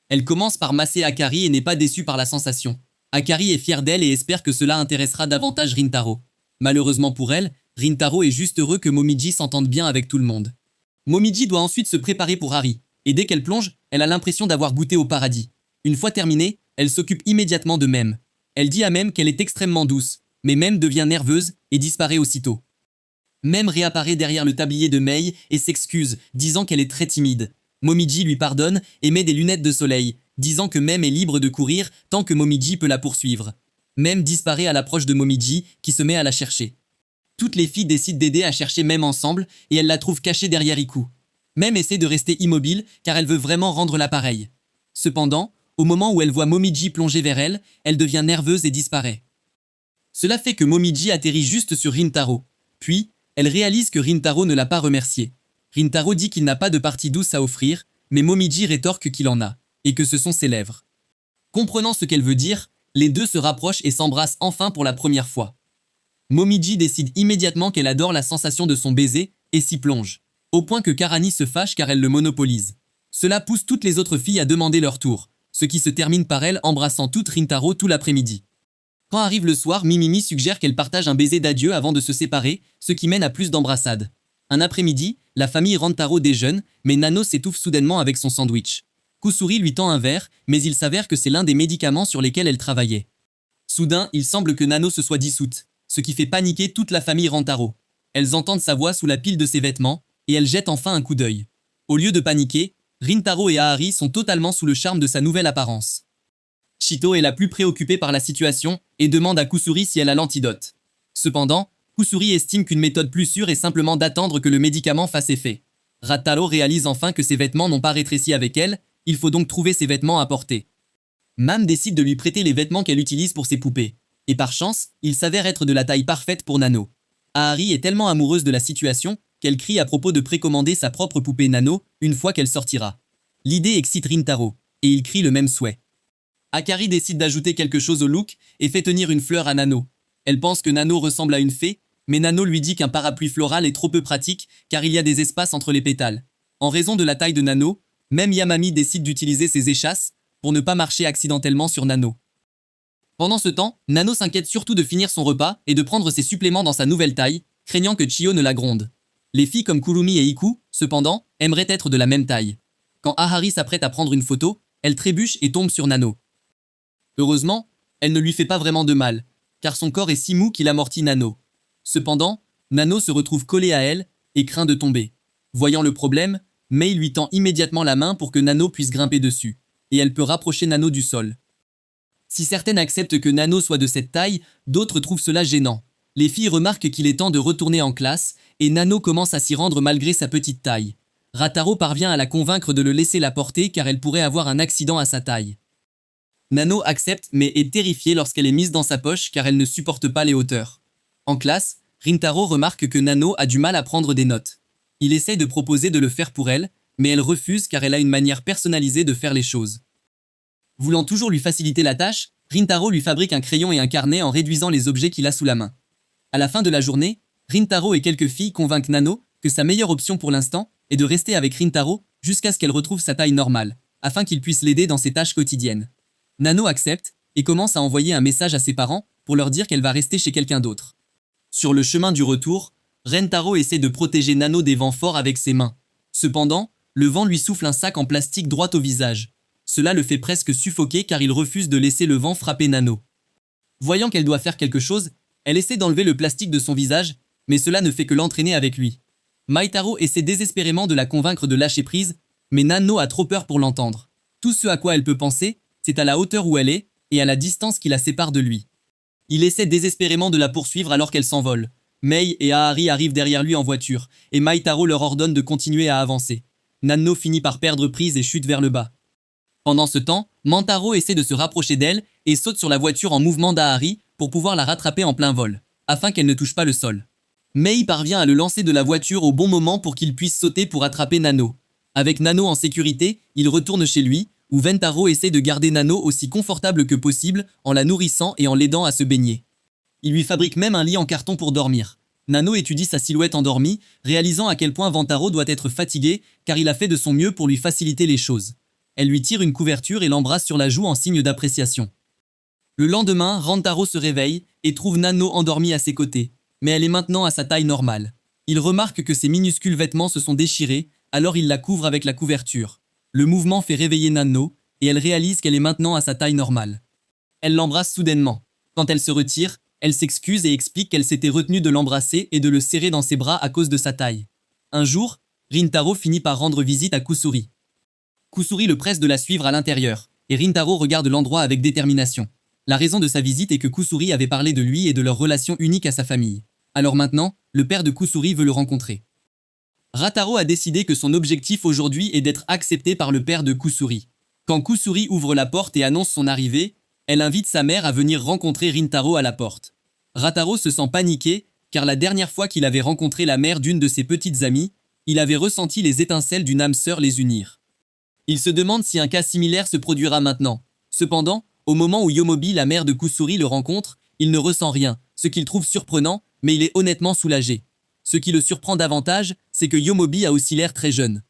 Elle commence par masser Akari et n'est pas déçue par la sensation. Akari est fière d'elle et espère que cela intéressera davantage Rintaro. Malheureusement pour elle, Rintaro est juste heureux que Momiji s'entende bien avec tout le monde. Momiji doit ensuite se préparer pour Hari, et dès qu'elle plonge, elle a l'impression d'avoir goûté au paradis. Une fois terminée, elle s'occupe immédiatement de Mem. Elle dit à Mem qu'elle est extrêmement douce, mais Mem devient nerveuse et disparaît aussitôt. Mem réapparaît derrière le tablier de Mei et s'excuse, disant qu'elle est très timide. Momiji lui pardonne et met des lunettes de soleil, disant que Mem est libre de courir tant que Momiji peut la poursuivre. Mem disparaît à l'approche de Momiji, qui se met à la chercher. Toutes les filles décident d'aider à chercher Mem ensemble et elles la trouvent cachée derrière Iku. Mem essaie de rester immobile car elle veut vraiment rendre l'appareil. Cependant, au moment où elle voit Momiji plonger vers elle, elle devient nerveuse et disparaît. Cela fait que Momiji atterrit juste sur Rintaro. Puis, elle réalise que Rintaro ne l'a pas remercié. Rintaro dit qu'il n'a pas de partie douce à offrir, mais Momiji rétorque qu'il en a, et que ce sont ses lèvres. Comprenant ce qu'elle veut dire, les deux se rapprochent et s'embrassent enfin pour la première fois. Momiji décide immédiatement qu'elle adore la sensation de son baiser et s'y plonge, au point que Karani se fâche car elle le monopolise. Cela pousse toutes les autres filles à demander leur tour, ce qui se termine par elle embrassant toute Rintaro tout l'après-midi. Quand arrive le soir, Mimimi suggère qu'elle partage un baiser d'adieu avant de se séparer, ce qui mène à plus d'embrassades. Un après-midi, la famille Rantaro déjeune, mais Nano s'étouffe soudainement avec son sandwich. Kusuri lui tend un verre, mais il s'avère que c'est l'un des médicaments sur lesquels elle travaillait. Soudain, il semble que Nano se soit dissoute, ce qui fait paniquer toute la famille Rantaro. Elles entendent sa voix sous la pile de ses vêtements, et elles jettent enfin un coup d'œil. Au lieu de paniquer, Rintaro et Ahari sont totalement sous le charme de sa nouvelle apparence. Chito est la plus préoccupée par la situation et demande à Kusuri si elle a l'antidote. Cependant, Kusuri estime qu'une méthode plus sûre est simplement d'attendre que le médicament fasse effet. Rataro réalise enfin que ses vêtements n'ont pas rétréci avec elle, il faut donc trouver ses vêtements à porter. Mam décide de lui prêter les vêtements qu'elle utilise pour ses poupées. Et par chance, il s'avère être de la taille parfaite pour Nano. Ahari est tellement amoureuse de la situation qu'elle crie à propos de précommander sa propre poupée Nano une fois qu'elle sortira. L'idée excite Rintaro, et il crie le même souhait. Akari décide d'ajouter quelque chose au look et fait tenir une fleur à Nano. Elle pense que Nano ressemble à une fée, mais Nano lui dit qu'un parapluie floral est trop peu pratique car il y a des espaces entre les pétales. En raison de la taille de Nano, même Yamami décide d'utiliser ses échasses pour ne pas marcher accidentellement sur Nano. Pendant ce temps, Nano s'inquiète surtout de finir son repas et de prendre ses suppléments dans sa nouvelle taille, craignant que Chiyo ne la gronde. Les filles comme Kurumi et Iku, cependant, aimeraient être de la même taille. Quand Ahari s'apprête à prendre une photo, elle trébuche et tombe sur Nano. Heureusement, elle ne lui fait pas vraiment de mal, car son corps est si mou qu'il amortit Nano. Cependant, Nano se retrouve collée à elle et craint de tomber. Voyant le problème, Mei lui tend immédiatement la main pour que Nano puisse grimper dessus, et elle peut rapprocher Nano du sol. Si certaines acceptent que Nano soit de cette taille, d'autres trouvent cela gênant. Les filles remarquent qu'il est temps de retourner en classe, et Nano commence à s'y rendre malgré sa petite taille. Rataro parvient à la convaincre de le laisser la porter car elle pourrait avoir un accident à sa taille. Nano accepte mais est terrifiée lorsqu'elle est mise dans sa poche car elle ne supporte pas les hauteurs. En classe, Rintaro remarque que Nano a du mal à prendre des notes. Il essaye de proposer de le faire pour elle, mais elle refuse car elle a une manière personnalisée de faire les choses. Voulant toujours lui faciliter la tâche, Rintaro lui fabrique un crayon et un carnet en réduisant les objets qu'il a sous la main. À la fin de la journée, Rintaro et quelques filles convainquent Nano que sa meilleure option pour l'instant est de rester avec Rintaro jusqu'à ce qu'elle retrouve sa taille normale, afin qu'il puisse l'aider dans ses tâches quotidiennes. Nano accepte et commence à envoyer un message à ses parents pour leur dire qu'elle va rester chez quelqu'un d'autre. Sur le chemin du retour, Rentaro essaie de protéger Nano des vents forts avec ses mains. Cependant, le vent lui souffle un sac en plastique droit au visage. Cela le fait presque suffoquer car il refuse de laisser le vent frapper Nano. Voyant qu'elle doit faire quelque chose, elle essaie d'enlever le plastique de son visage, mais cela ne fait que l'entraîner avec lui. Maitaro essaie désespérément de la convaincre de lâcher prise, mais Nano a trop peur pour l'entendre. Tout ce à quoi elle peut penser, c'est à la hauteur où elle est et à la distance qui la sépare de lui. Il essaie désespérément de la poursuivre alors qu'elle s'envole. Mei et Ahari arrivent derrière lui en voiture, et Maitaro leur ordonne de continuer à avancer. Nano finit par perdre prise et chute vers le bas. Pendant ce temps, Mantaro essaie de se rapprocher d'elle et saute sur la voiture en mouvement d'Ahari pour pouvoir la rattraper en plein vol, afin qu'elle ne touche pas le sol. Mei parvient à le lancer de la voiture au bon moment pour qu'il puisse sauter pour attraper Nano. Avec Nano en sécurité, il retourne chez lui, où Ventaro essaie de garder Nano aussi confortable que possible en la nourrissant et en l'aidant à se baigner. Il lui fabrique même un lit en carton pour dormir. Nano étudie sa silhouette endormie, réalisant à quel point Ventaro doit être fatigué car il a fait de son mieux pour lui faciliter les choses. Elle lui tire une couverture et l'embrasse sur la joue en signe d'appréciation. Le lendemain, Rantaro se réveille et trouve Nano endormie à ses côtés, mais elle est maintenant à sa taille normale. Il remarque que ses minuscules vêtements se sont déchirés, alors il la couvre avec la couverture. Le mouvement fait réveiller Nano, et elle réalise qu'elle est maintenant à sa taille normale. Elle l'embrasse soudainement. Quand elle se retire, elle s'excuse et explique qu'elle s'était retenue de l'embrasser et de le serrer dans ses bras à cause de sa taille. Un jour, Rintaro finit par rendre visite à Kusuri. Kusuri le presse de la suivre à l'intérieur, et Rintaro regarde l'endroit avec détermination. La raison de sa visite est que Kusuri avait parlé de lui et de leur relation unique à sa famille. Alors maintenant, le père de Kusuri veut le rencontrer. Rataro a décidé que son objectif aujourd'hui est d'être accepté par le père de Kusuri. Quand Kusuri ouvre la porte et annonce son arrivée, elle invite sa mère à venir rencontrer Rintaro à la porte. Rataro se sent paniqué, car la dernière fois qu'il avait rencontré la mère d'une de ses petites amies, il avait ressenti les étincelles d'une âme sœur les unir. Il se demande si un cas similaire se produira maintenant. Cependant, au moment où Yomobi, la mère de Kusuri, le rencontre, il ne ressent rien, ce qu'il trouve surprenant, mais il est honnêtement soulagé. Ce qui le surprend davantage, c'est que Yomobi a aussi l'air très jeune.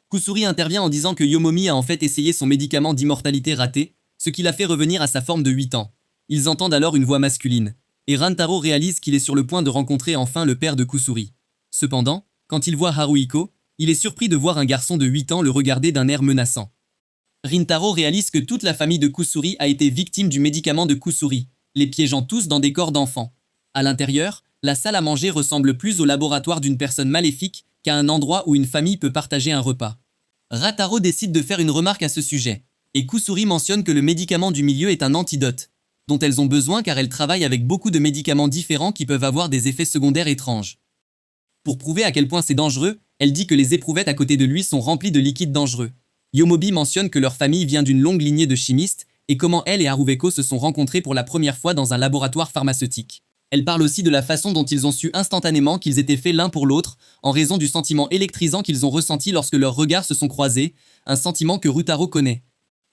Kusuri intervient en disant que Yomomi a en fait essayé son médicament d'immortalité raté, ce qui l'a fait revenir à sa forme de 8 ans. Ils entendent alors une voix masculine, et Rantaro réalise qu'il est sur le point de rencontrer enfin le père de Kusuri. Cependant, quand il voit Haruhiko, il est surpris de voir un garçon de 8 ans le regarder d'un air menaçant. Rintaro réalise que toute la famille de Kusuri a été victime du médicament de Kusuri, les piégeant tous dans des corps d'enfants. À l'intérieur, la salle à manger ressemble plus au laboratoire d'une personne maléfique qu'à un endroit où une famille peut partager un repas. Rataro décide de faire une remarque à ce sujet. Et Kusuri mentionne que le médicament du milieu est un antidote, dont elles ont besoin car elles travaillent avec beaucoup de médicaments différents qui peuvent avoir des effets secondaires étranges. Pour prouver à quel point c'est dangereux, elle dit que les éprouvettes à côté de lui sont remplies de liquides dangereux. Yomobi mentionne que leur famille vient d'une longue lignée de chimistes et comment elle et Haruveko se sont rencontrés pour la première fois dans un laboratoire pharmaceutique. Elle parle aussi de la façon dont ils ont su instantanément qu'ils étaient faits l'un pour l'autre, en raison du sentiment électrisant qu'ils ont ressenti lorsque leurs regards se sont croisés, un sentiment que Rutaro connaît.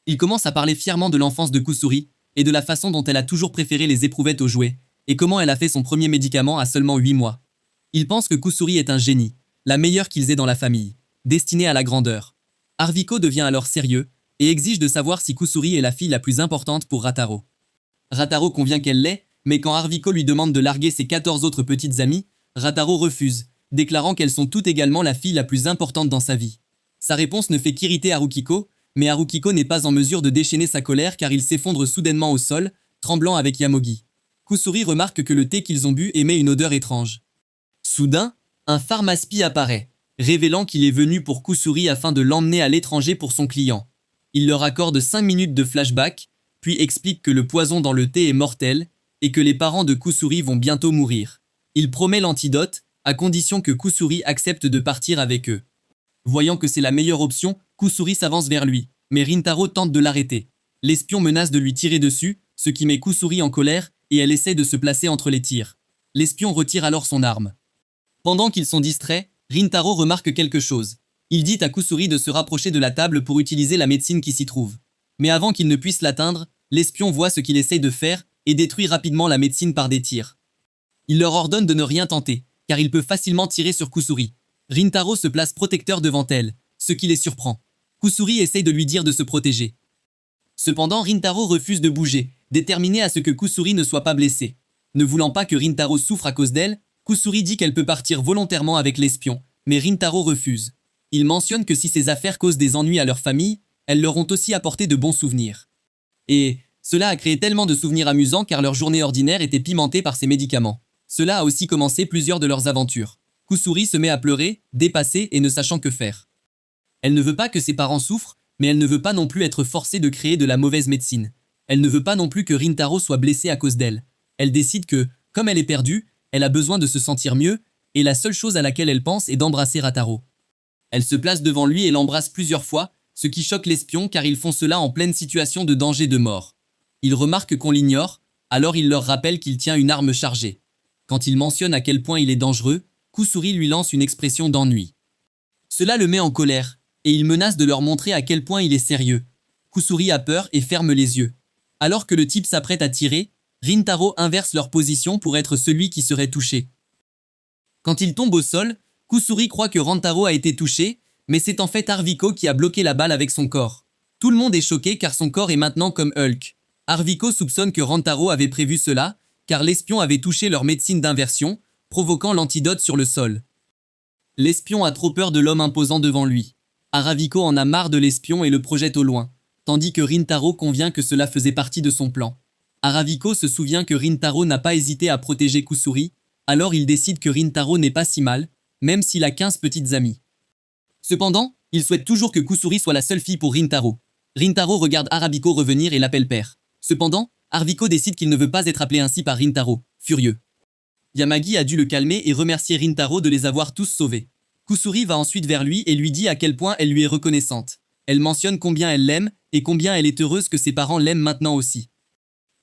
Il commence à parler fièrement de l'enfance de Kusuri, et de la façon dont elle a toujours préféré les éprouvettes aux jouets, et comment elle a fait son premier médicament à seulement 8 mois. Il pense que Kusuri est un génie, la meilleure qu'ils aient dans la famille, destinée à la grandeur. Harviko devient alors sérieux, et exige de savoir si Kusuri est la fille la plus importante pour Rataro. Rataro convient qu'elle l'est, mais quand Harviko lui demande de larguer ses 14 autres petites amies, Rataro refuse, déclarant qu'elles sont toutes également la fille la plus importante dans sa vie. Sa réponse ne fait qu'irriter Harukiko, mais Harukiko n'est pas en mesure de déchaîner sa colère car il s'effondre soudainement au sol, tremblant avec Yamogi. Kusuri remarque que le thé qu'ils ont bu émet une odeur étrange. Soudain, un pharmaspi apparaît, révélant qu'il est venu pour Kusuri afin de l'emmener à l'étranger pour son client. Il leur accorde 5 minutes de flashback, puis explique que le poison dans le thé est mortel, et que les parents de Kusuri vont bientôt mourir. Il promet l'antidote, à condition que Kusuri accepte de partir avec eux. Voyant que c'est la meilleure option, Kusuri s'avance vers lui, mais Rintaro tente de l'arrêter. L'espion menace de lui tirer dessus, ce qui met Kusuri en colère, et elle essaie de se placer entre les tirs. L'espion retire alors son arme. Pendant qu'ils sont distraits, Rintaro remarque quelque chose. Il dit à Kusuri de se rapprocher de la table pour utiliser la médecine qui s'y trouve. Mais avant qu'il ne puisse l'atteindre, l'espion voit ce qu'il essaye de faire, et détruit rapidement la médecine par des tirs. Il leur ordonne de ne rien tenter, car il peut facilement tirer sur Kusuri. Rintaro se place protecteur devant elle, ce qui les surprend. Kusuri essaye de lui dire de se protéger. Cependant, Rintaro refuse de bouger, déterminé à ce que Kusuri ne soit pas blessée. Ne voulant pas que Rintaro souffre à cause d'elle, Kusuri dit qu'elle peut partir volontairement avec l'espion, mais Rintaro refuse. Il mentionne que si ces affaires causent des ennuis à leur famille, elles leur ont aussi apporté de bons souvenirs. Et cela a créé tellement de souvenirs amusants car leur journée ordinaire était pimentée par ces médicaments. Cela a aussi commencé plusieurs de leurs aventures. Kusuri se met à pleurer, dépassée et ne sachant que faire. Elle ne veut pas que ses parents souffrent, mais elle ne veut pas non plus être forcée de créer de la mauvaise médecine. Elle ne veut pas non plus que Rintaro soit blessé à cause d'elle. Elle décide que, comme elle est perdue, elle a besoin de se sentir mieux, et la seule chose à laquelle elle pense est d'embrasser Rataro. Elle se place devant lui et l'embrasse plusieurs fois, ce qui choque l'espion car ils font cela en pleine situation de danger de mort. Il remarque qu'on l'ignore, alors il leur rappelle qu'il tient une arme chargée. Quand il mentionne à quel point il est dangereux, Kusuri lui lance une expression d'ennui. Cela le met en colère, et il menace de leur montrer à quel point il est sérieux. Kusuri a peur et ferme les yeux. Alors que le type s'apprête à tirer, Rintaro inverse leur position pour être celui qui serait touché. Quand il tombe au sol, Kusuri croit que Rantaro a été touché, mais c'est en fait Harviko qui a bloqué la balle avec son corps. Tout le monde est choqué car son corps est maintenant comme Hulk. Harviko soupçonne que Rantaro avait prévu cela, car l'espion avait touché leur médecine d'inversion, provoquant l'antidote sur le sol. L'espion a trop peur de l'homme imposant devant lui. Harviko en a marre de l'espion et le projette au loin, tandis que Rintaro convient que cela faisait partie de son plan. Harviko se souvient que Rintaro n'a pas hésité à protéger Kusuri, alors il décide que Rintaro n'est pas si mal, même s'il a 15 petites amies. Cependant, il souhaite toujours que Kusuri soit la seule fille pour Rintaro. Rintaro regarde Harviko revenir et l'appelle père. Cependant, Harviko décide qu'il ne veut pas être appelé ainsi par Rintaro, furieux. Yamagi a dû le calmer et remercier Rintaro de les avoir tous sauvés. Kusuri va ensuite vers lui et lui dit à quel point elle lui est reconnaissante. Elle mentionne combien elle l'aime et combien elle est heureuse que ses parents l'aiment maintenant aussi.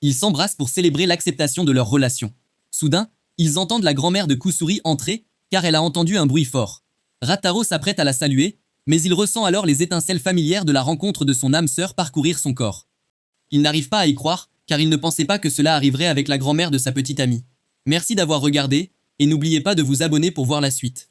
Ils s'embrassent pour célébrer l'acceptation de leur relation. Soudain, ils entendent la grand-mère de Kusuri entrer car elle a entendu un bruit fort. Rataro s'apprête à la saluer, mais il ressent alors les étincelles familières de la rencontre de son âme sœur parcourir son corps. Il n'arrive pas à y croire, car il ne pensait pas que cela arriverait avec la grand-mère de sa petite amie. Merci d'avoir regardé, et n'oubliez pas de vous abonner pour voir la suite.